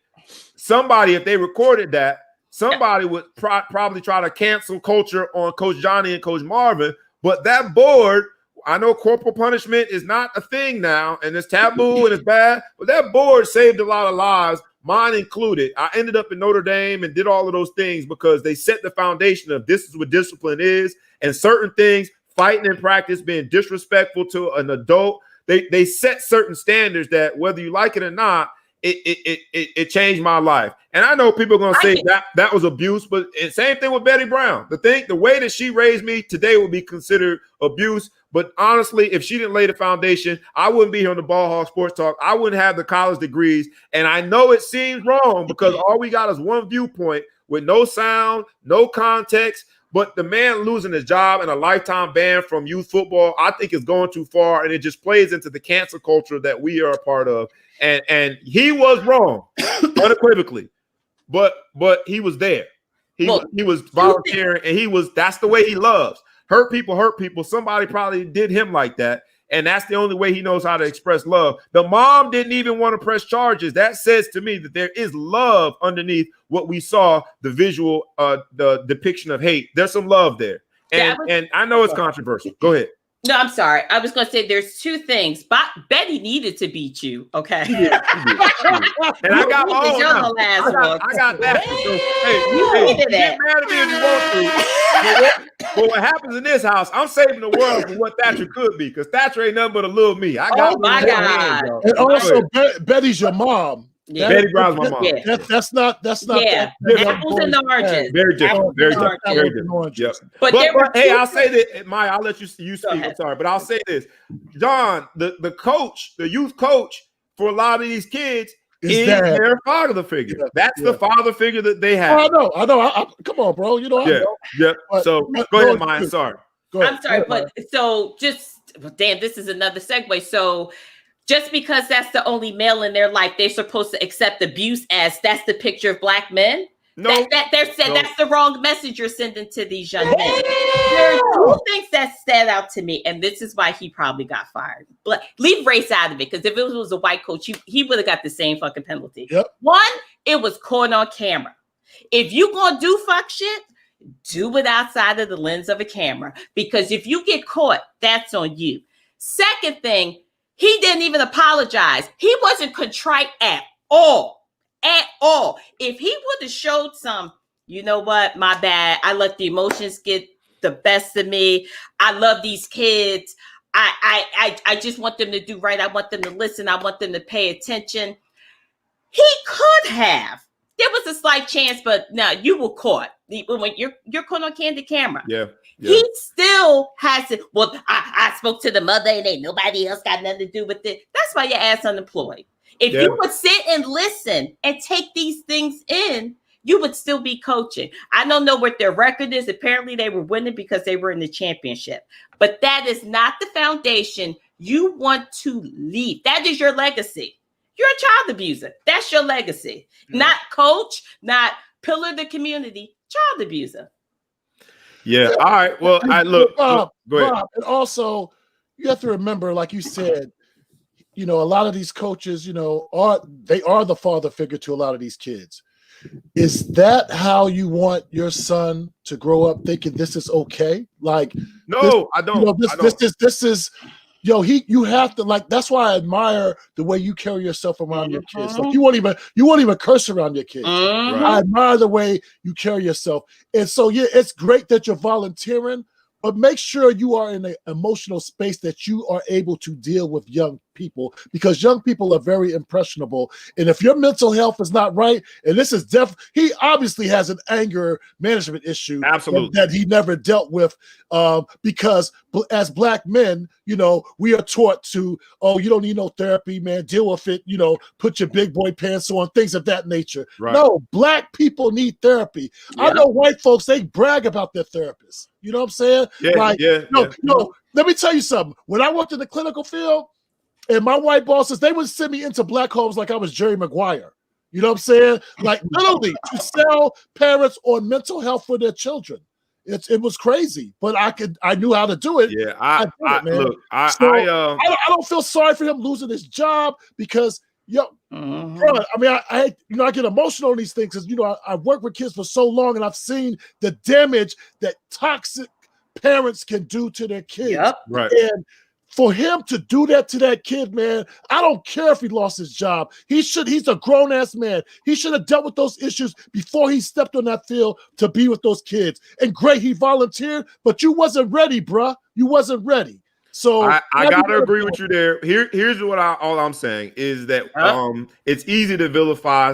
somebody, if they recorded that, somebody would probably try to cancel culture on Coach Johnny and Coach Marvin. But that board, I know corporal punishment is not a thing now, and it's taboo and it's bad, but that board saved a lot of lives, mine included. I ended up in Notre Dame and did all of those things because they set the foundation of this is what discipline is, and certain things, fighting in practice, being disrespectful to an adult, they set certain standards that whether you like it or not, it changed my life. And I know people are going to say that was abuse, but same thing with Betty Brown. The way that she raised me today would be considered abuse. But honestly, if she didn't lay the foundation, I wouldn't be here on the Ball Hog Sports Talk. I wouldn't have the college degrees. And I know it seems wrong because all we got is one viewpoint with no sound, no context. But the man losing his job and a lifetime ban from youth football, I think is going too far, and it just plays into the cancel culture that we are a part of. And he was wrong, unequivocally, but he was there. He was volunteering, and that's the way he loves. Hurt people. Somebody probably did him like that. And that's the only way he knows how to express love. The mom didn't even want to press charges. That says to me that there is love underneath what we saw, the visual, the depiction of hate. There's some love there. And I know it's controversial. Go ahead. No, I'm sorry. I was going to say there's two things. Betty needed to beat you, okay? She did. And I got my own. I got that. Hey, get mad at me if you want to. But what happens in this house, I'm saving the world from what Thatcher could be, because Thatcher ain't nothing but a little me. I got my God. And also, Betty's your mom. Yeah. Betty Brown's my mom. Yeah. That's not. Yeah, apples and oranges. Very different. Very different. Yep. But hey, I'll say that, Maya. I'll let you speak. I'm sorry, but I'll say this, John, the coach, the youth coach for a lot of these kids is their father figure. Yeah, That's the father figure that they have. Oh, I know. Come on, bro. You know, I know. Yeah. But, So go ahead, Maya. Sorry. Go ahead. I'm sorry, but so damn, this is another segue. So just because that's the only male in their life, they're supposed to accept abuse as that's the picture of black men? No, that's the wrong message you're sending to these young men. There are two things that stand out to me, and this is why he probably got fired. But leave race out of it, because if it was a white coach, he would have got the same fucking penalty. Yep. One, it was caught on camera. If you gonna do fuck shit, do it outside of the lens of a camera, because if you get caught, that's on you. Second thing, he didn't even apologize. He wasn't contrite at all. At all. If he would have showed some, you know what, my bad, I let the emotions get the best of me. I love these kids. I just want them to do right. I want them to listen. I want them to pay attention. He could have. There was a slight chance, but no, you were caught. When you're caught on candid camera. Yeah. He still has to. Well, I spoke to the mother, and ain't nobody else got nothing to do with it. That's why your ass unemployed. If you would sit and listen and take these things in, you would still be coaching. I don't know what their record is. Apparently, they were winning because they were in the championship. But that is not the foundation you want to leave. That is your legacy. You're a child abuser. That's your legacy. Not coach, not pillar of the community, child abuser. Yeah. All right. Well, look. Bob, go ahead. Bob, and also, you have to remember, like you said, you know, a lot of these coaches, you know, are the father figure to a lot of these kids. Is that how you want your son to grow up thinking this is okay? Like, no, I don't. You know, this is you have to, like, that's why I admire the way you carry yourself around your kids. Like, you won't even curse around your kids. Right. I admire the way you carry yourself. And so, yeah, it's great that you're volunteering, but make sure you are in an emotional space that you are able to deal with young people, because young people are very impressionable. And if your mental health is not right, and this is he obviously has an anger management issue. Absolutely. That he never dealt with, because as black men, you know, we are taught to, oh, you don't need no therapy, man, deal with it, you know, put your big boy pants on, things of that nature. Right. No, black people need therapy. I know white folks, they brag about their therapists. You know what I'm saying? No, let me tell you something. When I worked in the clinical field, and my white bosses, they would send me into black homes like I was Jerry Maguire. You know what I'm saying? Like, literally, to sell parents on mental health for their children. It was crazy, but I knew how to do it. Yeah, I don't feel sorry for him losing his job, because bro, I mean, I get emotional on these things, because, you know, I've worked with kids for so long, and I've seen the damage that toxic parents can do to their kids. Yep. Right. And for him to do that to that kid, man, I don't care if he lost his job. He's a grown-ass man. He should have dealt with those issues before he stepped on that field to be with those kids. And great, he volunteered, but you wasn't ready, bruh. You wasn't ready. So I gotta agree with you there. Here's what all I'm saying is that it's easy to vilify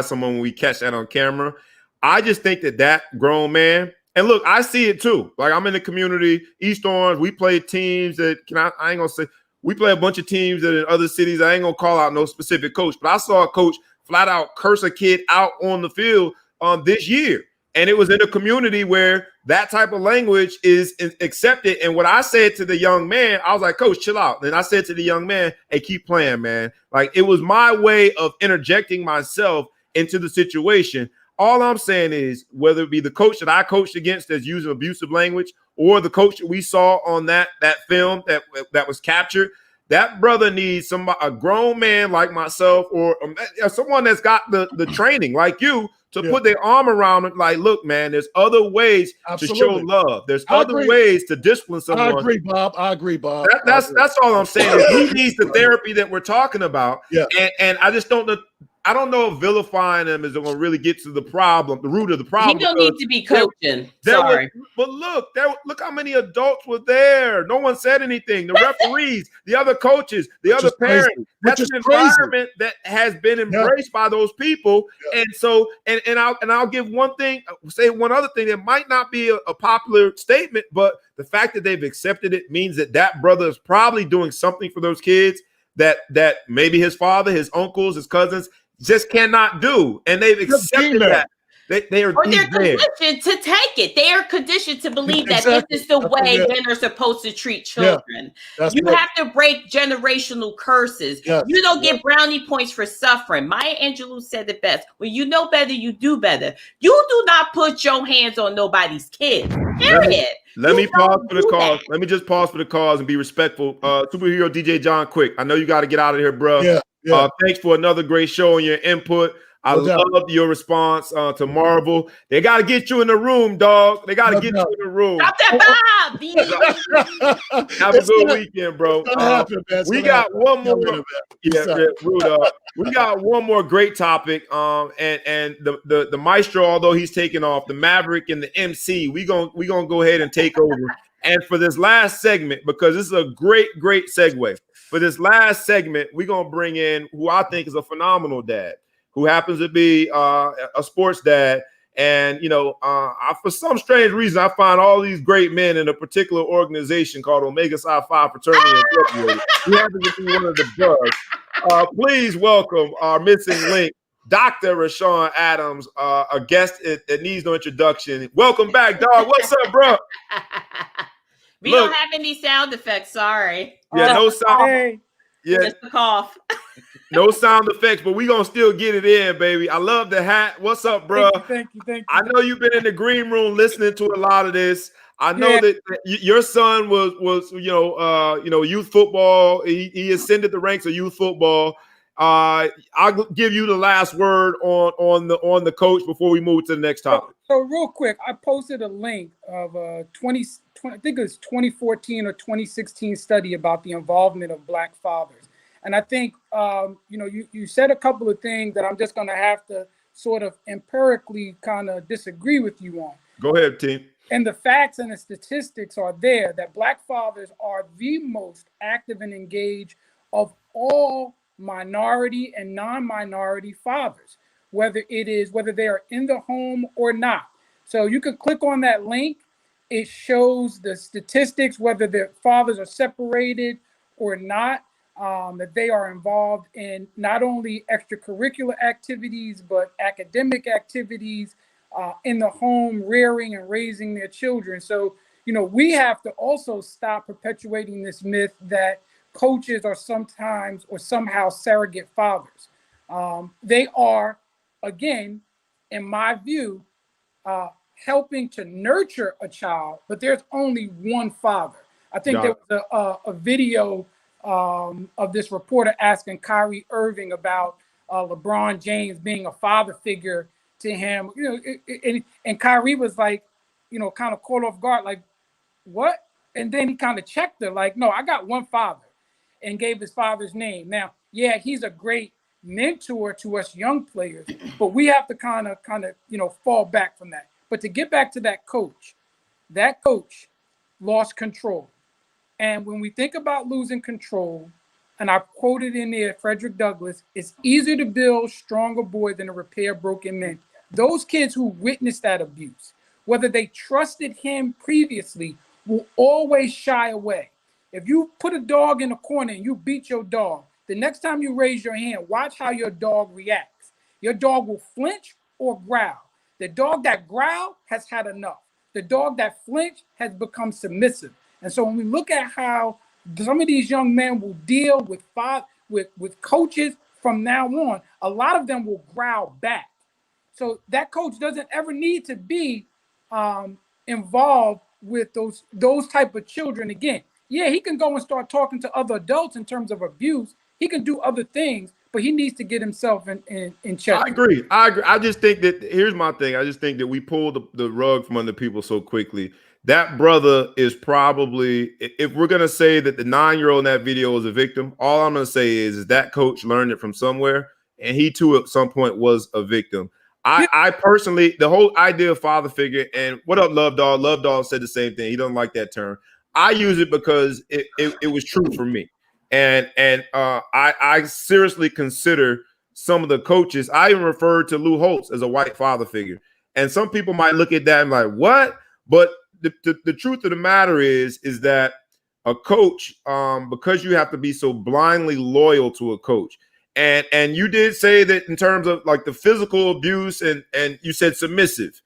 someone when we catch that on camera. I just think that grown man. And look, I see it too. Like, I'm in the community, East Orange. We play teams that I ain't gonna say we play a bunch of teams that in other cities. I ain't gonna call out no specific coach, but I saw a coach flat out curse a kid out on the field this year, and it was in a community where that type of language is accepted. And what I said to the young man, I was like, "Coach, chill out." And I said to the young man, "Hey, keep playing, man." Like, it was my way of interjecting myself into the situation. All I'm saying is, whether it be the coach that I coached against that's using abusive language, or the coach that we saw on that film that was captured, that brother needs a grown man like myself, or someone that's got the training like you to put their arm around it. Like, look, man, there's other ways to show love. There's other ways to discipline someone. I agree, Bob. That's all I'm saying. He needs the therapy that we're talking about. Yeah. And I just don't know. I don't know if vilifying them is going to really get to the problem, the root of the problem. He don't need to be coaching. Sorry. But look how many adults were there. No one said anything. The referees, the other coaches, the other parents. That's an environment that has been embraced by those people. Yeah. And so, and I'll give say one other thing that might not be a popular statement, but the fact that they've accepted it means that brother is probably doing something for those kids that maybe his father, his uncles, his cousins just cannot do, and they've accepted that. They're conditioned to take it. They are conditioned to believe that this is the way men are supposed to treat children. You have to break generational curses. You don't get brownie points for suffering. Maya Angelou said it best. When you know better, you do better. You do not put your hands on nobody's kids. Period. Let me pause for the cause. Let me just pause for the cause and be respectful. Superhero DJ John Quick, I know you got to get out of here, bro. Thanks for another great show and your input. I love your response to Marvel. They got to get you in the room, dog. They got to get you in the room. Drop that bomb. Have a good weekend, bro. We got one more. We got one more great topic. And the maestro, although he's taking off, the Maverick and the MC, we gonna go ahead and take over. And for this last segment, because this is a great segue. For this last segment, we're gonna bring in who I think is a phenomenal dad, who happens to be a sports dad. And, for some strange reason, I find all these great men in a particular organization called Omega Psi Phi Fraternity Incorporated. He happens to be one of the brothers. Please welcome our missing link, Dr. Rashawn Adams, a guest that needs no introduction. Welcome back, dog. What's up, bro? We don't have any sound effects. Sorry. Yeah, no sound. Hey. Yeah. Just a cough. No sound effects, but we gonna still get it in, baby. I love the hat. What's up, bro? Thank you. I know you've been in the green room listening to a lot of this. I know that your son was youth football. He ascended the ranks of youth football. I'll give you the last word on the coach before we move to the next topic. So real quick, I posted a link of a 2014 or 2016 study about the involvement of Black fathers. And I think, you said a couple of things that I'm just going to have to sort of empirically kind of disagree with you on. Go ahead, team. And the facts and the statistics are there that Black fathers are the most active and engaged of all minority and non-minority fathers, whether they are in the home or not. So you can click on that link. It shows the statistics, whether their fathers are separated or not. That they are involved in not only extracurricular activities, but academic activities in the home, rearing and raising their children. So, we have to also stop perpetuating this myth that coaches are sometimes or somehow surrogate fathers. They are, again, in my view, helping to nurture a child, but there's only one father. I think there was a video of this reporter asking Kyrie Irving about LeBron James being a father figure to him, and Kyrie was like, kind of caught off guard, like, what? And then he kind of checked her, like, no, I got one father, and gave his father's name. Now, yeah, he's a great mentor to us young players, but we have to kind of, fall back from that. But to get back to that coach lost control. And when we think about losing control, and I quoted in there Frederick Douglass, it's easier to build stronger boys than to repair broken men. Those kids who witnessed that abuse, whether they trusted him previously, will always shy away. If you put a dog in a corner and you beat your dog, the next time you raise your hand, watch how your dog reacts. Your dog will flinch or growl. The dog that growled has had enough. The dog that flinched has become submissive. And so when we look at how some of these young men will deal with coaches from now on, a lot of them will growl back. So that coach doesn't ever need to be involved with those type of children again. Yeah, he can go and start talking to other adults in terms of abuse. He can do other things, but he needs to get himself in check. I agree. I just think that here's my thing. I just think that we pulled the rug from under people so quickly. That brother is probably, if we're going to say that the 9-year-old in that video is a victim, all I'm going to say is that coach learned it from somewhere, and he too at some point was a victim. I personally, the whole idea of father figure, and what up, Love Dog? Love Dog said the same thing. He doesn't like that term. I use it because it was true for me. And I seriously consider some of the coaches. I even referred to Lou Holtz as a white father figure. And some people might look at that and like, what? But the truth of the matter is that a coach, because you have to be so blindly loyal to a coach. And you did say that in terms of like the physical abuse, and you said submissive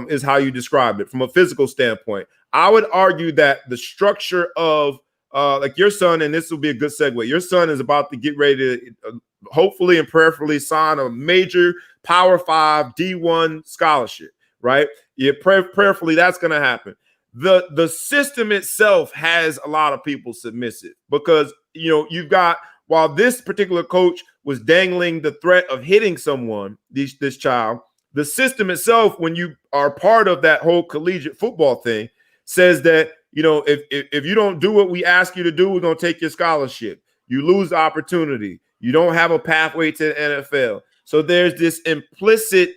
is how you described it from a physical standpoint. I would argue that the structure of like your son, and this will be a good segue. Your son is about to get ready to hopefully and prayerfully sign a major Power 5 D1 scholarship, right? Yeah, prayerfully that's going to happen. The system itself has a lot of people submissive because, you know, you've got, while this particular coach was dangling the threat of hitting someone, this child, the system itself, when you are part of that whole collegiate football thing, says that, you know, if you don't do what we ask you to do, we're going to take your scholarship. You lose the opportunity. You don't have a pathway to the NFL. So there's this implicit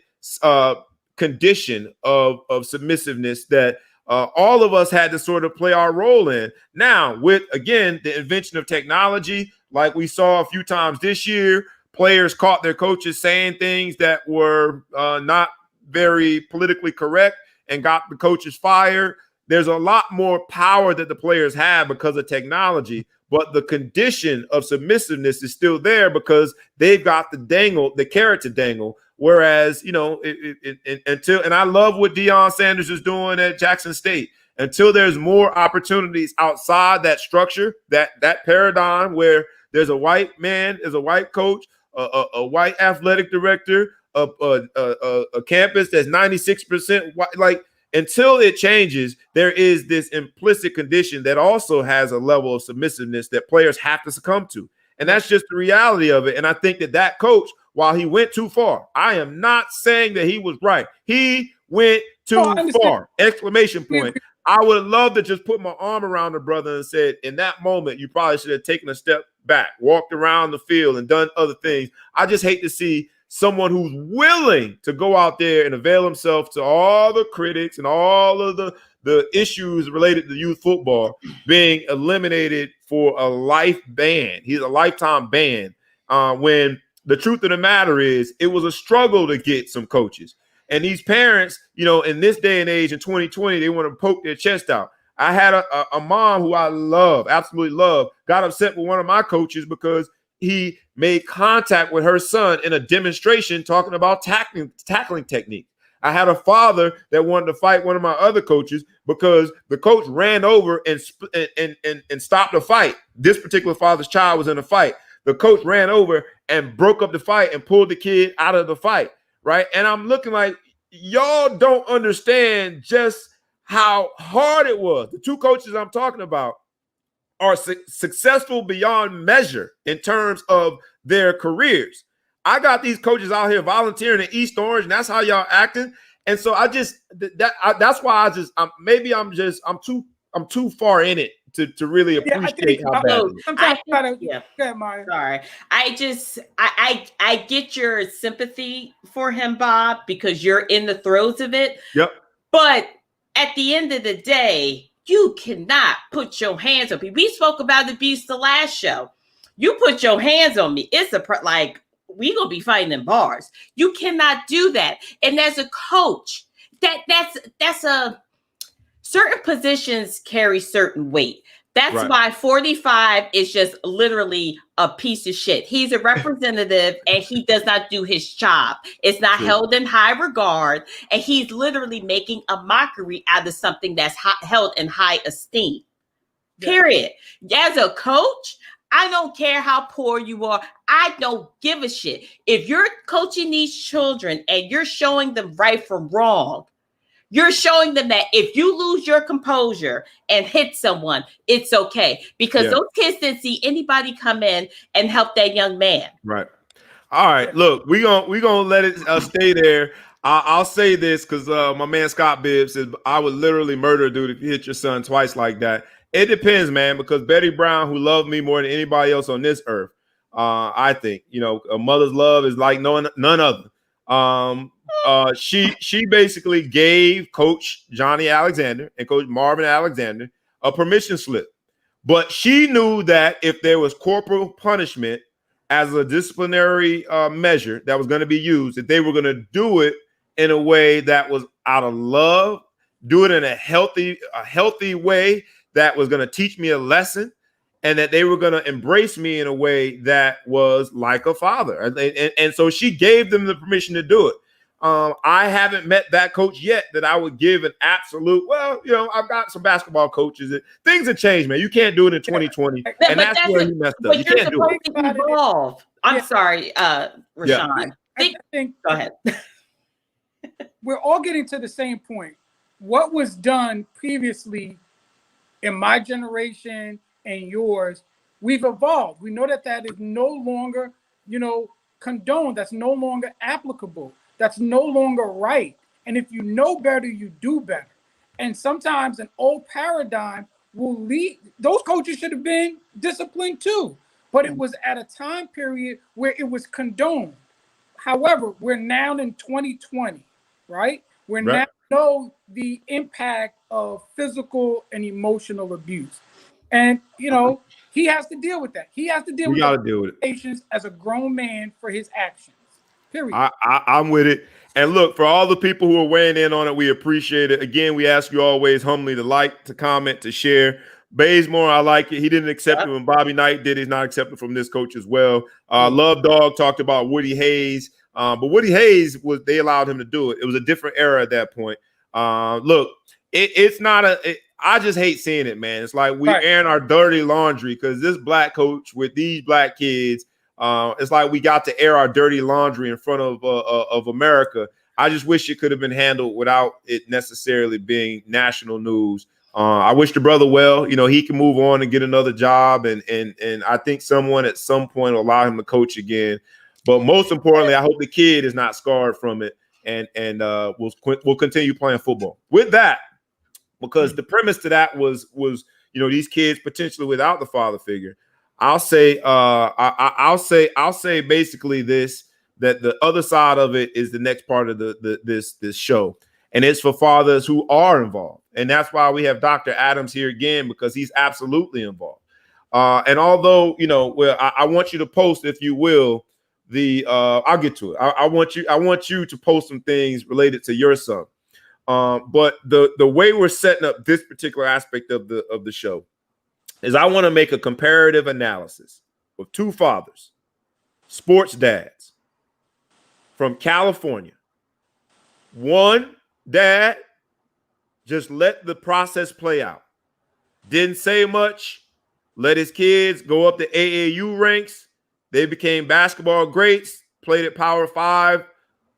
condition of submissiveness that all of us had to sort of play our role in. Now, with, again, the invention of technology, like we saw a few times this year, players caught their coaches saying things that were not very politically correct and got the coaches fired. There's a lot more power that the players have because of technology, but the condition of submissiveness is still there because they've got the carrot to dangle. Whereas, you know, and I love what Deion Sanders is doing at Jackson State. Until there's more opportunities outside that structure, that paradigm where there's a white man, there's a white coach, a white athletic director, a campus that's 96% white, like, until it changes, there is this implicit condition that also has a level of submissiveness that players have to succumb to. And that's just the reality of it. And I think that coach, while he went too far, I am not saying that he was right. He went too far, exclamation point. I would have loved to just put my arm around the brother and said, in that moment, you probably should have taken a step back, walked around the field and done other things. I just hate to see someone who's willing to go out there and avail himself to all the critics and all of the issues related to youth football being eliminated for a life ban. He's a lifetime ban. When the truth of the matter is, it was a struggle to get some coaches. And these parents, you know, in this day and age in 2020, they want to poke their chest out. I had a mom who I love, absolutely love, got upset with one of my coaches because he made contact with her son in a demonstration talking about tackling technique. I had a father that wanted to fight one of my other coaches because the coach ran over and stopped the fight. This particular father's child was in a fight. The coach ran over and broke up the fight and pulled the kid out of the fight, right? And I'm looking like, y'all don't understand just how hard it was. The two coaches I'm talking about are successful beyond measure in terms of their careers. I got these coaches out here volunteering in East Orange, and that's how y'all acting. And so that's why I'm too far in it to really appreciate how bad it is. Sorry. I get your sympathy for him, Bob, because you're in the throes of it. Yep. But at the end of the day, you cannot put your hands on me. We spoke about abuse the last show. You put your hands on me. It's we gonna be fighting in bars. You cannot do that. And as a coach, that's a certain positions carry certain weight. That's right. Why 45 is just literally a piece of shit. He's a representative and he does not do his job. It's not held in high regard. And he's literally making a mockery out of something that's held in high esteem. Period. As a coach, I don't care how poor you are. I don't give a shit. If you're coaching these children and you're showing them right from wrong, you're showing them that if you lose your composure and hit someone, it's okay. Because those kids didn't see anybody come in and help that young man. Right. All right. Look, we gonna let it stay there. I'll say this because my man Scott Bibbs says I would literally murder a dude if you hit your son twice like that. It depends, man, because Betty Brown, who loved me more than anybody else on this earth, I think, you know, a mother's love is like none other. She basically gave Coach Johnny Alexander and Coach Marvin Alexander a permission slip. But she knew that if there was corporal punishment as a disciplinary measure that was going to be used, that they were going to do it in a way that was out of love, do it in a healthy way that was going to teach me a lesson, and that they were going to embrace me in a way that was like a father. And so she gave them the permission to do it. I haven't met that coach yet that I would give an absolute, well, I've got some basketball coaches. Things have changed, man. You can't do it in 2020. And that's where he messed up. You You're can't do it. supposed to evolve. I'm sorry, Rashawn. I think Go ahead. we're all getting to the same point. What was done previously in my generation and yours, we've evolved. We know that is no longer, condoned. That's no longer applicable. That's no longer right. And if you know better, you do better. And sometimes an old paradigm will lead. Those coaches should have been disciplined too, but it was at a time period where it was condoned. However, we're now in 2020, right? We're now know the impact of physical and emotional abuse. And, he has to deal with that. He has to deal with it as a grown man for his actions. Period. I'm with it. And look, for all the people who are weighing in on it, we appreciate it. Again, we ask you always humbly to like, to comment, to share. Bazemore, I like it. He didn't accept it when Bobby Knight did. He's not accepted from this coach as well. Love Dog talked about Woody Hayes. But Woody Hayes, they allowed him to do it. It was a different era at that point. Look, it's not I just hate seeing it, man. It's like we're airing our dirty laundry because this black coach with these black kids, it's like we got to air our dirty laundry in front of America. I just wish it could have been handled without it necessarily being national news. I wish the brother well. He can move on and get another job, and I think someone at some point will allow him to coach again. But most importantly, I hope the kid is not scarred from it, and we'll continue playing football. With that, because the premise to that was these kids potentially without the father figure. I'll say basically this, that the other side of it is the next part of this show, and it's for fathers who are involved, and that's why we have Dr. Adams here again, because he's absolutely involved. And although I want you to post, if you will, I'll get to it. I want you to post some things related to your son. But the way we're setting up this particular aspect of the show is I want to make a comparative analysis of two fathers, sports dads from California. One dad just let the process play out. Didn't say much, let his kids go up the AAU ranks. They became basketball greats, played at Power 5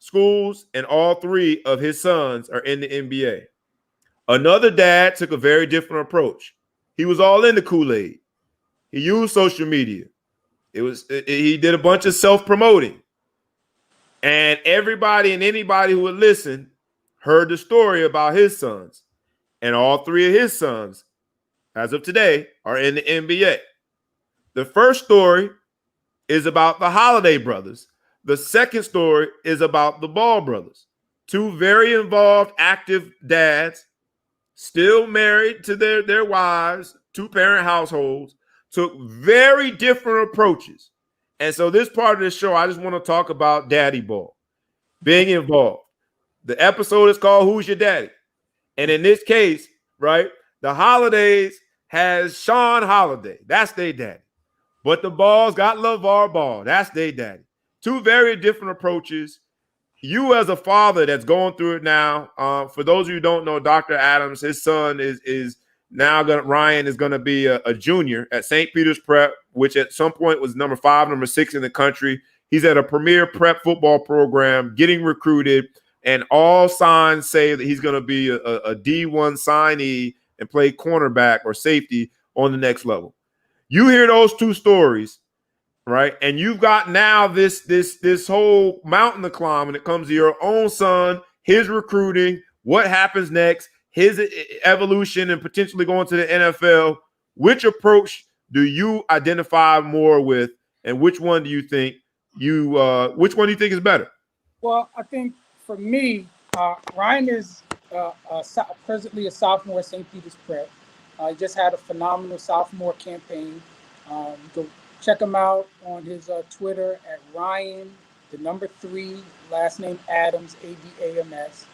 schools, and all three of his sons are in the NBA. Another dad took a very different approach. He was all in the Kool-Aid. He used social media. He did a bunch of self-promoting. And everybody and anybody who would listen heard the story about his sons. And all three of his sons, as of today, are in the NBA. The first story is about the Holiday brothers. The second story is about the Ball brothers. Two very involved, active dads, still married to their wives, two-parent households, took very different approaches. And so this part of the show, I just want to talk about Daddy Ball, being involved. The episode is called Who's Your Daddy? And in this case, right, the Holidays has Sean Holiday. That's their daddy. But the Balls got LeVar Ball. That's their daddy. Two very different approaches. You as a father that's going through it now, for those of you who don't know, Dr. Adams, his son is now Ryan is going to be a junior at St. Peter's Prep, which at some point was number 5, number 6 in the country. He's at a premier prep football program, getting recruited, and all signs say that he's going to be a D1 signee and play cornerback or safety on the next level. You hear those two stories, right? And you've got now this whole mountain to climb when it comes to your own son, his recruiting, what happens next, his evolution and potentially going to the NFL. Which approach do you identify more with, and which one do you think is better? Well, I think for me, Ryan is presently a sophomore at St. Peter's Prep. He just had a phenomenal sophomore campaign. Go check him out on his Twitter at Ryan, the number 3, last name Adams, ADAMS.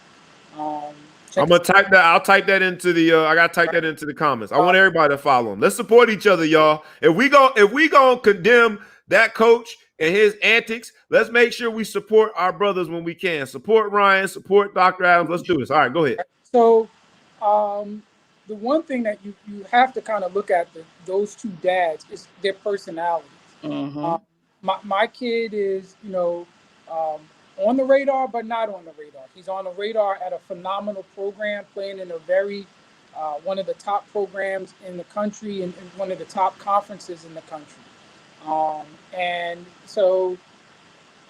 I'm gonna type that. I'll type that into the. I gotta type that into the comments. I want everybody to follow him. Let's support each other, y'all. If we gonna condemn that coach and his antics, let's make sure we support our brothers when we can. Support Ryan. Support Dr. Adams. Let's do this. All right, go ahead. So, the one thing that you have to kind of look at those two dads is their personalities. Mm-hmm. My kid is, on the radar, but not on the radar. He's on the radar at a phenomenal program, playing in a very one of the top programs in the country and one of the top conferences in the country. And so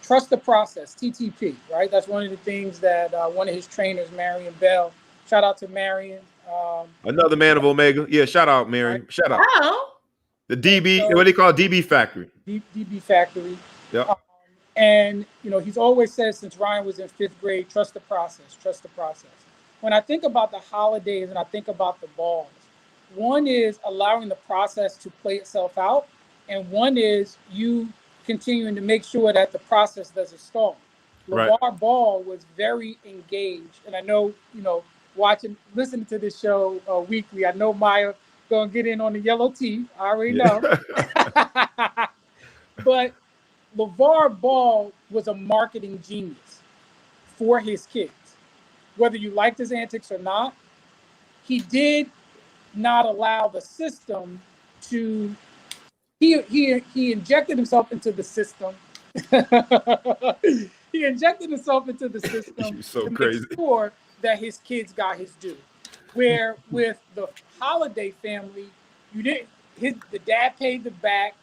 trust the process, TTP, right? That's one of the things that one of his trainers, Marion Bell, shout out to Marion. Another man of Omega. Yeah, shout out, Marion. Right. Shout out. Oh. The DB, what they call DB Factory. DB Factory. Yep. And, he's always said since Ryan was in 5th grade, trust the process, trust the process. When I think about the holidays and I think about the balls, one is allowing the process to play itself out. And one is you continuing to make sure that the process doesn't stall. LeVar Ball was very engaged. And I know, listening to this show weekly, I know Maya going to get in on the yellow teeth. I already know. But LeVar Ball was a marketing genius for his kids. Whether you liked his antics or not, he did not allow the system to. He injected himself into the system. He injected himself into the system so to crazy. make sure that his kids got his due. Where with the Holiday family, the dad paid the back.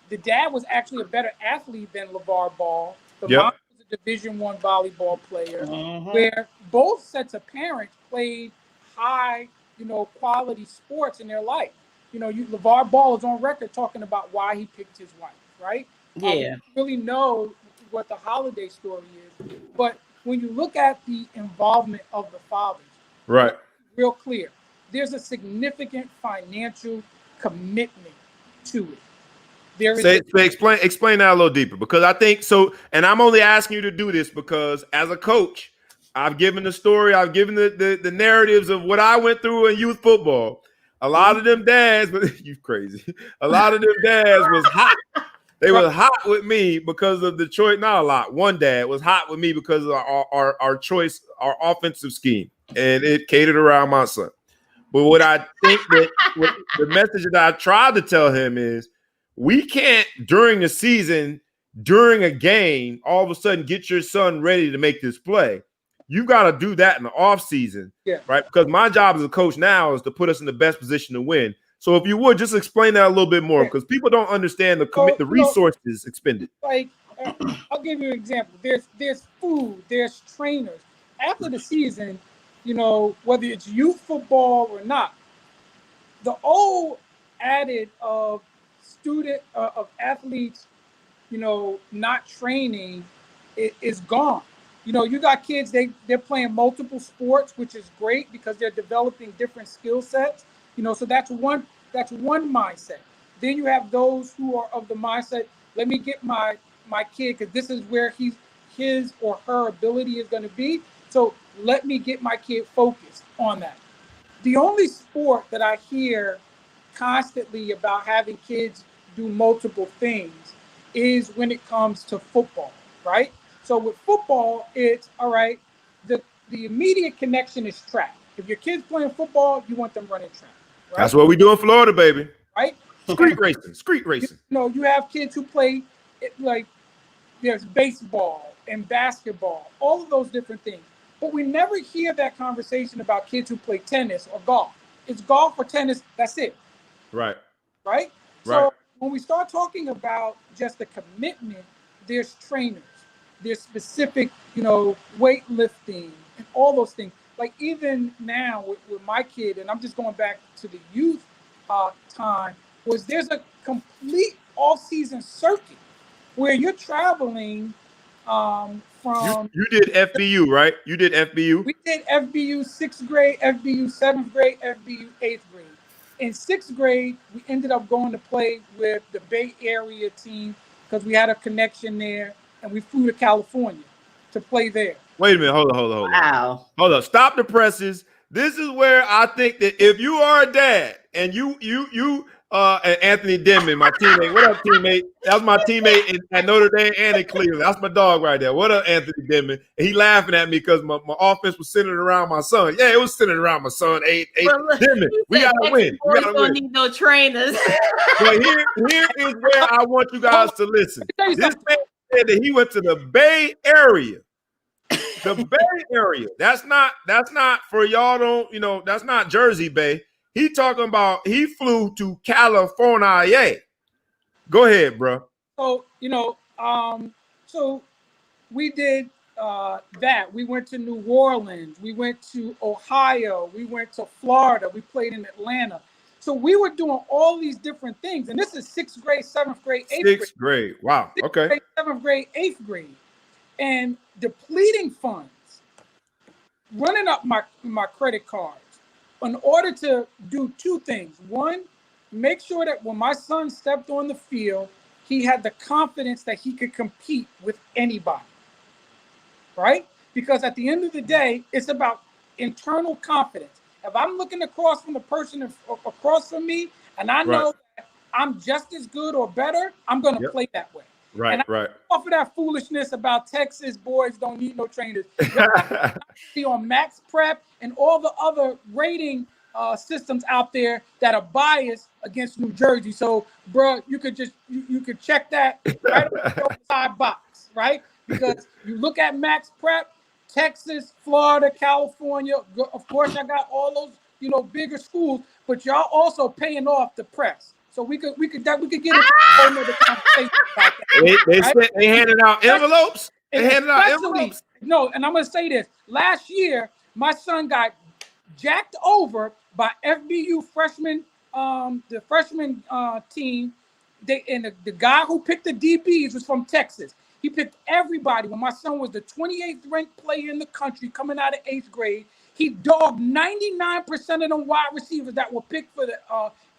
The dad was actually a better athlete than LeVar Ball. The mom was a Division I volleyball player, where both sets of parents played high, quality sports in their life. LeVar Ball is on record talking about why he picked his wife, right? Yeah. Really know what the Holiday story is. But when you look at the involvement of the fathers, right, real clear, there's a significant financial commitment to it. Explain that a little deeper, because I think so. And I'm only asking you to do this because as a coach, I've given the story, I've given the narratives of what I went through in youth football. A lot of them dads, but you crazy. A lot of them dads was hot. They were hot with me because of the choice. Not a lot. One dad was hot with me because of our choice, our offensive scheme, and it catered around my son. But what I think the message that I tried to tell him is, we can't during the season, during a game, all of a sudden get your son ready to make this play. You got to do that in the off season, right? Because my job as a coach now is to put us in the best position to win. So if you would just explain that a little bit more, because people don't understand the resources expended. Like, I'll give you an example. There's food, there's trainers. After the season, whether it's youth football or not, the old adage of athletes, not training is gone. You got kids, they're playing multiple sports, which is great because they're developing different skill sets. So that's one mindset. Then you have those who are of the mindset, let me get my kid, because this is where his or her ability is going to be. So let me get my kid focused on that. The only sport that I hear constantly about having kids do multiple things is when it comes to football, right? So with football, it's all right. The immediate connection is track. If your kid's playing football, you want them running track. Right? That's what we do in Florida, baby. Right? Street racing. You have kids who play like there's baseball and basketball, all of those different things. But we never hear that conversation about kids who play tennis or golf. It's golf or tennis. That's it. Right. So when we start talking about just the commitment, there's trainers, there's specific, weightlifting and all those things. Like even now with my kid, and I'm just going back to the youth time, there's a complete off-season circuit where you're traveling from. You did FBU, right? You did FBU. We did FBU 6th grade, FBU 7th grade, FBU 8th grade. In 6th grade, we ended up going to play with the Bay Area team because we had a connection there, and we flew to California to play there. Wait a minute. Hold on. Wow. Hold on. Stop the presses. This is where I think that if you are a dad and you and Anthony Denman, my teammate. What up, teammate? That was my teammate at Notre Dame and in Cleveland. That's my dog right there. What up, Anthony Denman? And he laughing at me because my offense was centered around my son. Yeah, it was centered around my son. Denman, we gotta win. We gotta don't win. need no trainers. But here is where I want you guys to listen. This man said that he went to the Bay Area. The Bay Area. That's not for y'all. Don't that's not Jersey Bay. He talking about he flew to California. Go ahead, bro. So so we did that. We went to New Orleans. We went to Ohio. We went to Florida. We played in Atlanta. So we were doing all these different things. And this is 6th grade, 7th grade, 8th grade. 6th grade. Wow. Okay. 6th grade, 7th grade, 8th grade. And depleting funds, running up my credit cards in order to do two things. One, make sure that when my son stepped on the field, he had the confidence that he could compete with anybody, right? Because at the end of the day, it's about internal confidence. If I'm looking across from the person across from me and I know that I'm just as good or better, I'm going to play that way. Right, and right. Off of that foolishness about Texas boys don't need no trainers. See on Max Prep and all the other rating systems out there that are biased against New Jersey. So, bro, you could check that right on the side box, right? Because you look at Max Prep, Texas, Florida, California. Of course, I got all those bigger schools, but y'all also paying off the press. So we could get into a whole nother conversation about that. They handed out envelopes. They handed out envelopes. No, and I'm gonna say this. Last year, my son got jacked over by FBU freshman, the freshman team. The guy who picked the DBs was from Texas. He picked everybody. When my son was the 28th ranked player in the country coming out of 8th grade, he dogged 99% of them wide receivers that were picked for the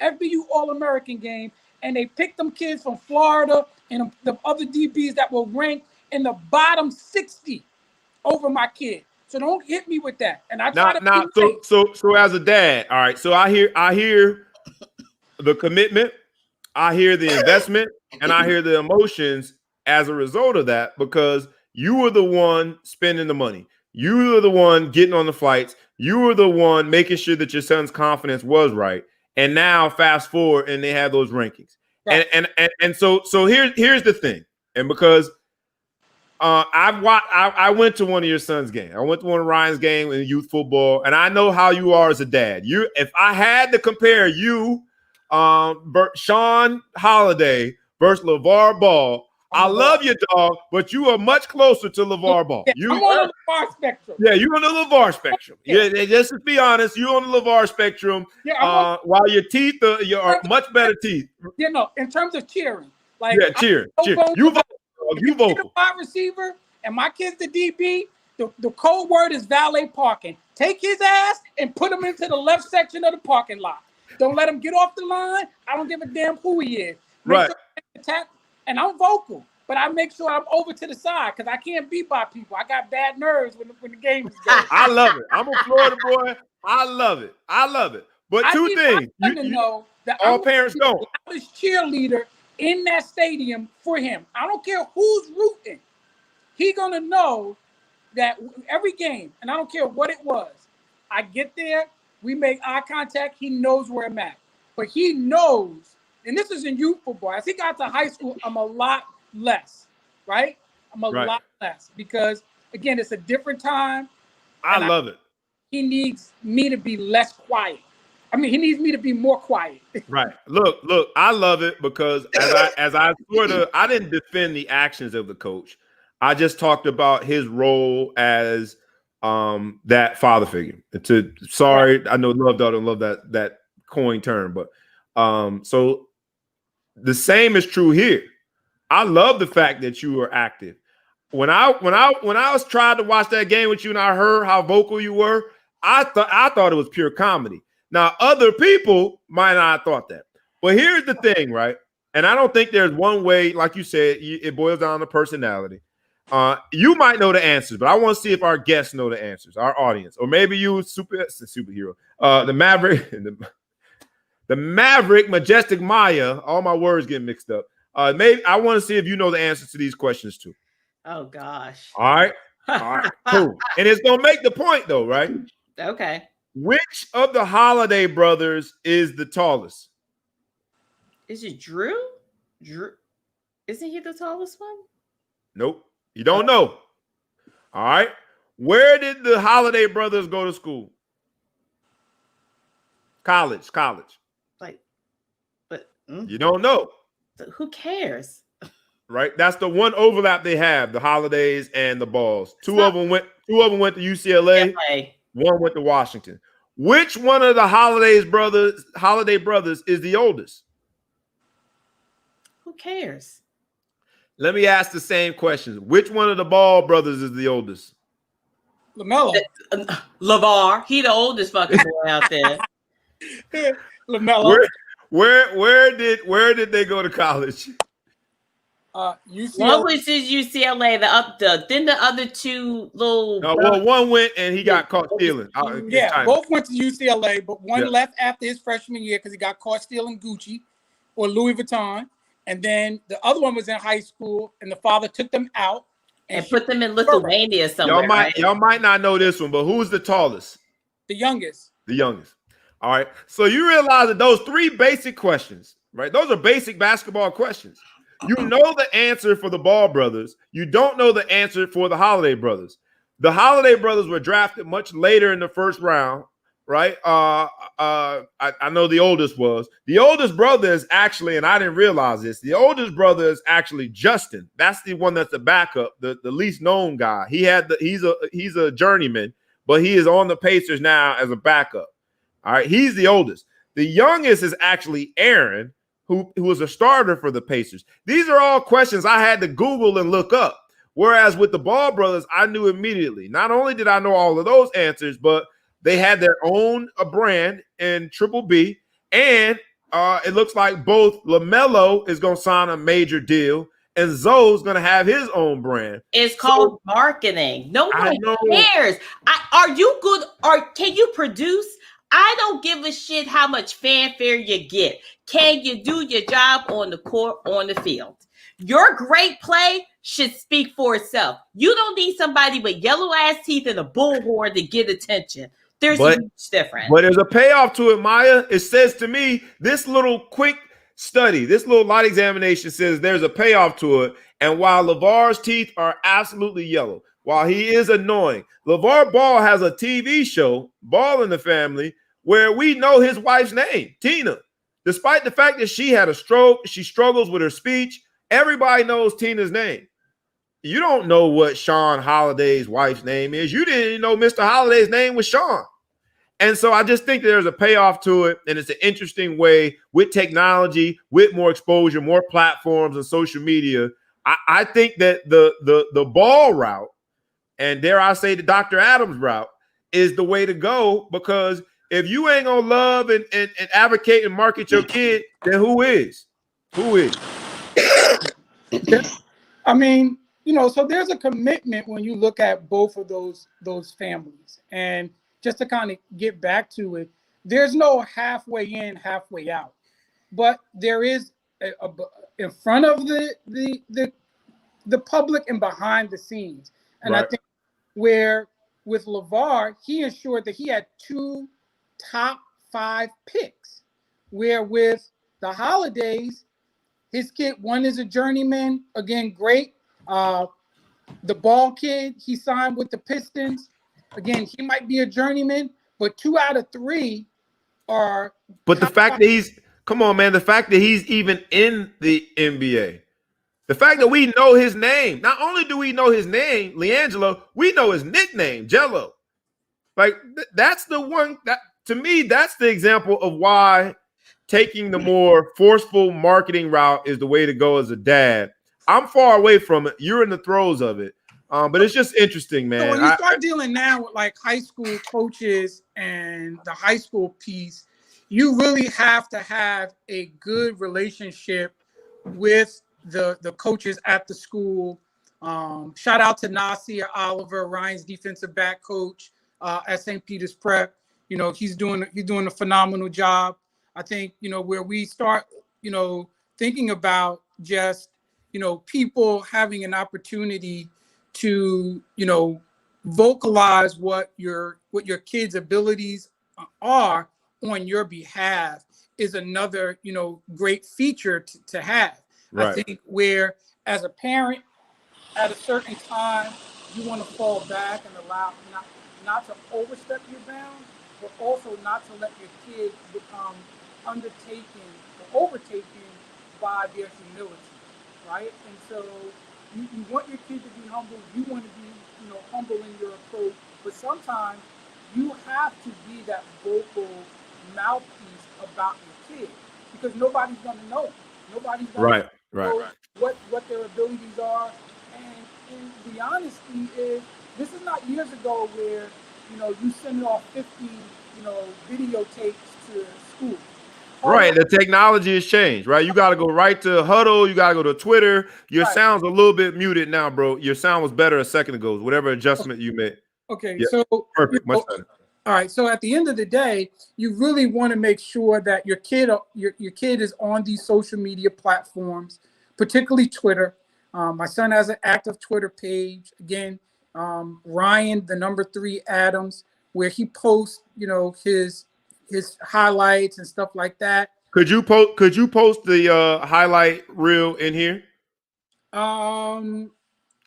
FBU All-American game, and they picked them kids from Florida and the other DBs that were ranked in the bottom 60 over my kid. So don't hit me with that. And I try so as a dad, all right. So I hear the commitment, I hear the investment, and I hear the emotions as a result of that, because you were the one spending the money. You were the one getting on the flights. You were the one making sure that your son's confidence was right. And now fast forward and they have those rankings. Right. And so here's the thing. And because I went to one of your son's games. I went to one of Ryan's games in youth football, and I know how you are as a dad. If I had to compare you, Sean Holiday versus LeVar Ball, I love you, dog, but you are much closer to LeVar Ball. I'm on the LeVar spectrum. Yeah, you're on the LeVar spectrum. Yeah, just to be honest, you're on the LeVar spectrum. Yeah, while your teeth are much better teeth. In terms of cheering, cheer. You vocal. Wide receiver, and my kid's the DB. The code word is valet parking. Take his ass and put him into the left section of the parking lot. Don't let him get off the line. I don't give a damn who he is. Make sure and I'm vocal, but I make sure I'm over to the side because I can't beat by people. I got bad nerves when the game is going. I love it. I'm a Florida boy. I love it. But two things. You know that all parents don't. The loudest cheerleader in that stadium for him. I don't care who's rooting. He gonna know that every game, and I don't care what it was. I get there, we make eye contact. He knows where I'm at, but he knows. And this is in youth football. As he got to high school, I'm a lot less, right? I'm a lot less because, again, it's a different time. I love it. He needs me to be less quiet. I mean, he needs me to be more quiet. Right. Look, I love it because I didn't defend the actions of the coach. I just talked about his role as that father figure. I know Love Dog don't love that coin term, but so the same is true here. I love the fact that you were active. When I was trying to watch that game with you and I heard how vocal you were, I thought it was pure comedy. Now, other people might not have thought that. But here's the thing, right? And I don't think there's one way, like you said, it boils down to personality. You might know the answers, but I want to see if our guests know the answers, our audience, or maybe you superhero. The Maverick, the Maverick, Majestic Maya. All my words get mixed up. Maybe I want to see if you know the answers to these questions too. Oh gosh. All right, cool. And it's gonna make the point though, right? Okay. Which of the Holiday brothers is the tallest? Is it Drew? Drew, isn't he the tallest one? Nope. You don't know. All right. Where did the Holiday brothers go to school? College. Like, but You don't know. who cares? Right? That's the one overlap they have, the Holidays and the Balls. Two of them went to UCLA. One went to Washington. Which one of the Holiday brothers is the oldest? Who cares? Let me ask the same question. Which one of the Ball brothers is the oldest? LaMelo. LeVar. He the oldest fucking boy out there. LaMelo. Where did they go to college? UCLA. One was his UCLA. Then the other two little. No, well, one went and he got caught stealing. Both went to UCLA, but one left after his freshman year because he got caught stealing Gucci or Louis Vuitton. And then the other one was in high school, and the father took them out and put them in Lithuania somewhere. Y'all might not know this one, but who's the tallest? The youngest. The youngest. All right. So you realize that those three basic questions, right? Those are basic basketball questions. You know the answer for the Ball brothers. You don't know the answer for the Holiday brothers. The Holiday brothers were drafted much later in the first round, right? I know the oldest was. The oldest brother is actually, and I didn't realize this, the oldest brother is actually Justin. That's the one that's the backup, the least known guy. He's a journeyman, but he is on the Pacers now as a backup. All right, he's the oldest. The youngest is actually Aaron, who was a starter for the Pacers. These are all questions I had to Google and look up. Whereas with the Ball brothers, I knew immediately. Not only did I know all of those answers, but they had their own brand in Triple B. And it looks like both LaMelo is going to sign a major deal and Zoe's going to have his own brand. It's called marketing. No one cares. Are you good or can you produce? I don't give a shit how much fanfare you get. Can you do your job on the court, on the field? Your great play should speak for itself. You don't need somebody with yellow ass teeth and a bullhorn to get attention. There's a huge difference. But there's a payoff to it, Maya. It says to me, this little quick study, this little light examination says there's a payoff to it. And while LeVar's teeth are absolutely yellow, while he is annoying, LeVar Ball has a TV show, Ball in the Family, where we know his wife's name, Tina. Despite the fact that she had a stroke, she struggles with her speech, everybody knows Tina's name. You don't know what Sean Holiday's wife's name is. You didn't even know Mr. Holiday's name was Sean. And so I just think there's a payoff to it, and it's an interesting way with technology, with more exposure, more platforms and social media. I think that the Ball route, and dare I say the Dr. Adams route, is the way to go, because if you ain't gonna love and advocate and market your kid, then who is? Who is? I mean, so there's a commitment when you look at both of those families. And just to kind of get back to it, there's no halfway in, halfway out. But there is in front of the public and behind the scenes. And right. I think where with LeVar, he ensured that he had 2 top 5 picks, where with the Holidays, his kid, one is a journeyman, again, great. The Ball kid, he signed with the Pistons. Again, he might be a journeyman, but 2 out of 3 are. But the fact that the fact that he's even in the NBA, the fact that we know his name, not only do we know his name, LiAngelo, we know his nickname, Jello. Like, that's the one that, to me, that's the example of why taking the more forceful marketing route is the way to go as a dad. I'm far away from it. You're in the throes of it. But it's just interesting, man. So when you start dealing now with like high school coaches and the high school piece, you really have to have a good relationship with the coaches at the school. Shout out to Nasir Oliver, Ryan's defensive back coach at St. Peter's Prep. You know, he's doing a phenomenal job. I think, you know, where we start, you know, thinking about just, you know, people having an opportunity to, you know, vocalize what your kids' abilities are on your behalf is another, you know, great feature to have. Right. I think where as a parent at a certain time you want to fall back and allow not to overstep your bounds, but also not to let your kid become undertaken or overtaken by their humility, right? And so you want your kid to be humble. You want to be, you know, humble in your approach, but sometimes you have to be that vocal mouthpiece about your kid because nobody's going to know. Nobody's going to know what their abilities are. And the honesty is, this is not years ago where, you know, you send off 50, you know, videotapes to school. Right. The technology has changed, right? You got to go right to Huddle. You got to go to Twitter. Your sound's a little bit muted now, bro. Your sound was better a second ago. Whatever adjustment you made. Okay. Yeah. So Perfect. Much better. All right. So at the end of the day, you really want to make sure that your kid is on these social media platforms, particularly Twitter. My son has an active Twitter page. Again, Ryan, the number 3 Adams, where he posts, you know, his highlights and stuff like that. Could you post the highlight reel in here?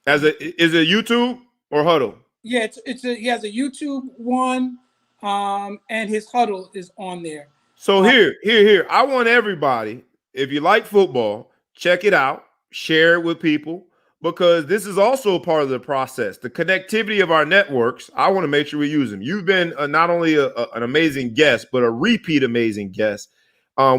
Is it YouTube or Huddle? Yeah, he has a YouTube one, and his Huddle is on there. So here. I want everybody, if you like football, check it out, share it with people, because this is also a part of the process. The connectivity of our networks, I want to make sure we use them. You've been not only an amazing guest, but a repeat amazing guest.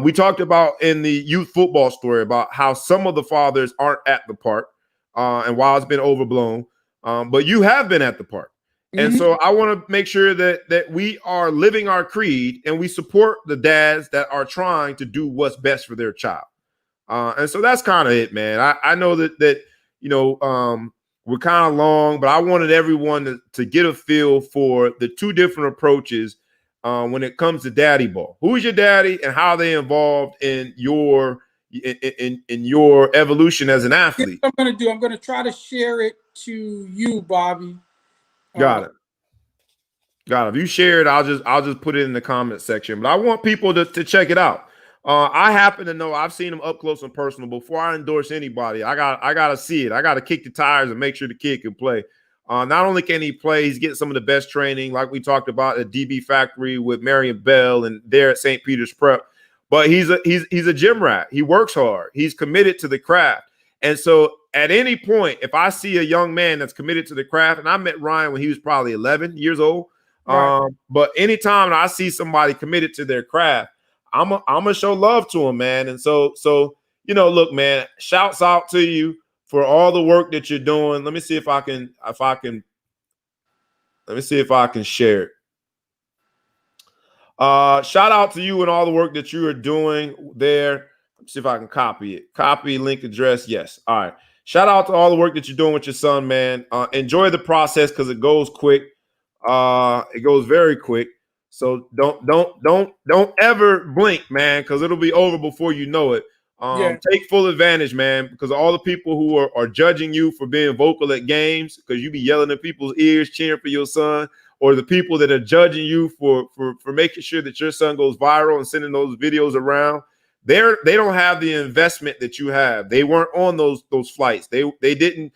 We talked about in the youth football story about how some of the fathers aren't at the park, and while it's been overblown, but you have been at the park. And so I want to make sure that we are living our creed and we support the dads that are trying to do what's best for their child. And so that's kind of it, man. I know that you know, we're kind of long, but I wanted everyone to get a feel for the two different approaches when it comes to daddy ball. Who's your daddy and how are they involved in your evolution as an athlete? What I'm going to do, I'm going to try to share it to you, Bobby. Got it. If you share it, I'll just put it in the comment section. But I want people to check it out. I happen to know I've seen him up close and personal. Before I endorse anybody, I gotta see it. I gotta kick the tires and make sure the kid can play. Not only can he play, he's getting some of the best training, like we talked about at DB Factory with Marion Bell and there at St. Peter's Prep. But he's a gym rat. He works hard. He's committed to the craft. And so at any point, if I see a young man that's committed to the craft, and I met Ryan when he was probably 11 years old, but anytime I see somebody committed to their craft, I'm gonna show love to him, man. And so you know, look, man, shouts out to you for all the work that you're doing. Let me see if I can share it. Shout out to you and all the work that you are doing there. Let's see if I can copy it. Copy link address. Yes. All right. Shout out to all the work that you're doing with your son, man. Enjoy the process because it goes quick. It goes very quick. So don't ever blink, man, because it'll be over before you know it. Take full advantage, man, because all the people who are judging you for being vocal at games, because you be yelling in people's ears, cheering for your son, or the people that are judging you for making sure that your son goes viral and sending those videos around, they don't have the investment that you have. They weren't on those flights. They didn't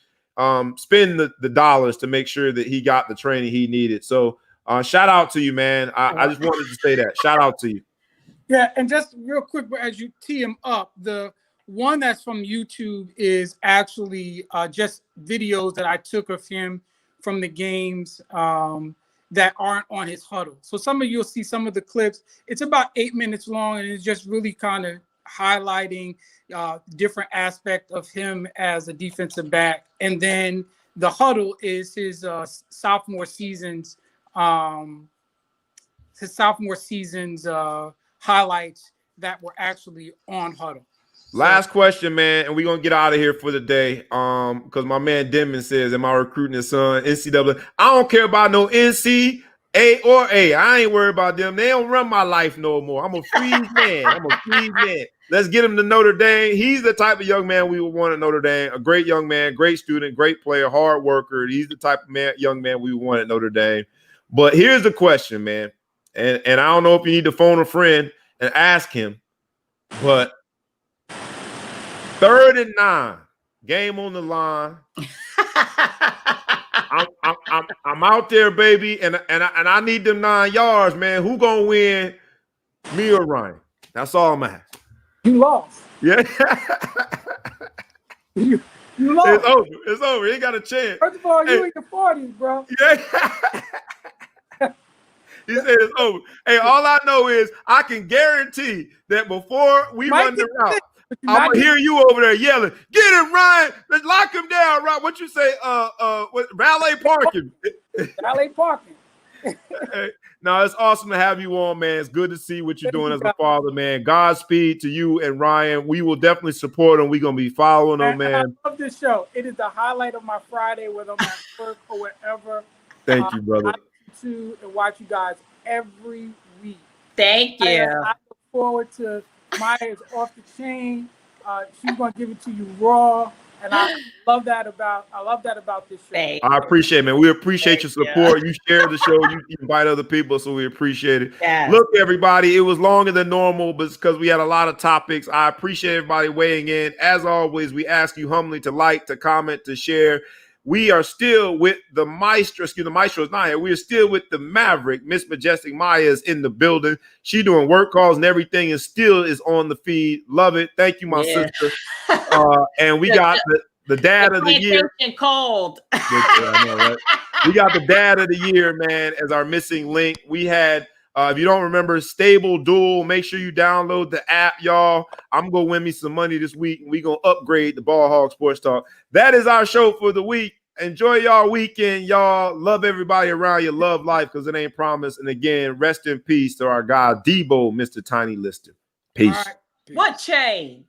spend the dollars to make sure that he got the training he needed. So shout out to you, man. I just wanted to say that. Shout out to you. Yeah, and just real quick, as you tee him up, the one that's from YouTube is actually just videos that I took of him from the games that aren't on his Huddle. So some of you'll see some of the clips. It's about 8 minutes long, and it's just really kind of highlighting different aspect of him as a defensive back. And then the Huddle is his sophomore season's highlights that were actually on Huddle. Last question, man, and we're gonna get out of here for the day. Because my man Denman says, "Am I recruiting his son?" NCAA. I don't care about no NC, A or A. I ain't worried about them. They don't run my life no more. I'm a free man. Let's get him to Notre Dame. He's the type of young man we would want at Notre Dame. A great young man, great student, great player, hard worker. He's the type of young man we would want at Notre Dame. But here's the question, man, and I don't know if you need to phone a friend and ask him, but 3rd and 9, game on the line. I'm out there, baby, and I need them 9 yards, man. Who gonna win, me or Ryan? That's all I'm asking. You lost. Yeah, You lost. It's over. He ain't got a chance. First of all, you in your 40s, bro. Yeah. He said it's over. Hey, all I know is I can guarantee that before we run the route, I'm gonna hear you over there yelling, "Get him, Ryan! Let's lock him down, right?" What you say? Valet parking. Valet parking. Hey, no, it's awesome to have you on, man. It's good to see what you're doing as a father, man. Godspeed to you and Ryan. We will definitely support him. We're gonna be following him, man. I love this show. It is the highlight of my Friday, whether I'm at work or wherever. Thank you, brother. I listen to and watch you guys every week. Thank you. I look forward to Maya's off the chain. She's gonna give it to you raw, and I love that about this show. I appreciate it, man. We appreciate your support. You share the show, you invite other people, so we appreciate it. Yes. Look, everybody, it was longer than normal, but it's because we had a lot of topics. I appreciate everybody weighing in. As always, we ask you humbly to like, to comment, to share. We are still with the maestro. Excuse me, the maestro is not here. We are still with the Maverick. Miss Majestic Maya is in the building. She doing work calls and everything, and still is on the feed. Love it. Thank you, my sister. And we got the dad of the year. Cold. I know, right? We got the dad of the year, man, as our missing link. We had, if you don't remember, Stable Duel. Make sure you download the app, y'all. I'm going to win me some money this week, and we're going to upgrade the Ball Hog Sports Talk. That is our show for the week. Enjoy y'all weekend, y'all. Love everybody around you. Love life because it ain't promised. And again, rest in peace to our guy, Deebo, Mr. Tiny Lister. Peace. All right. What chain?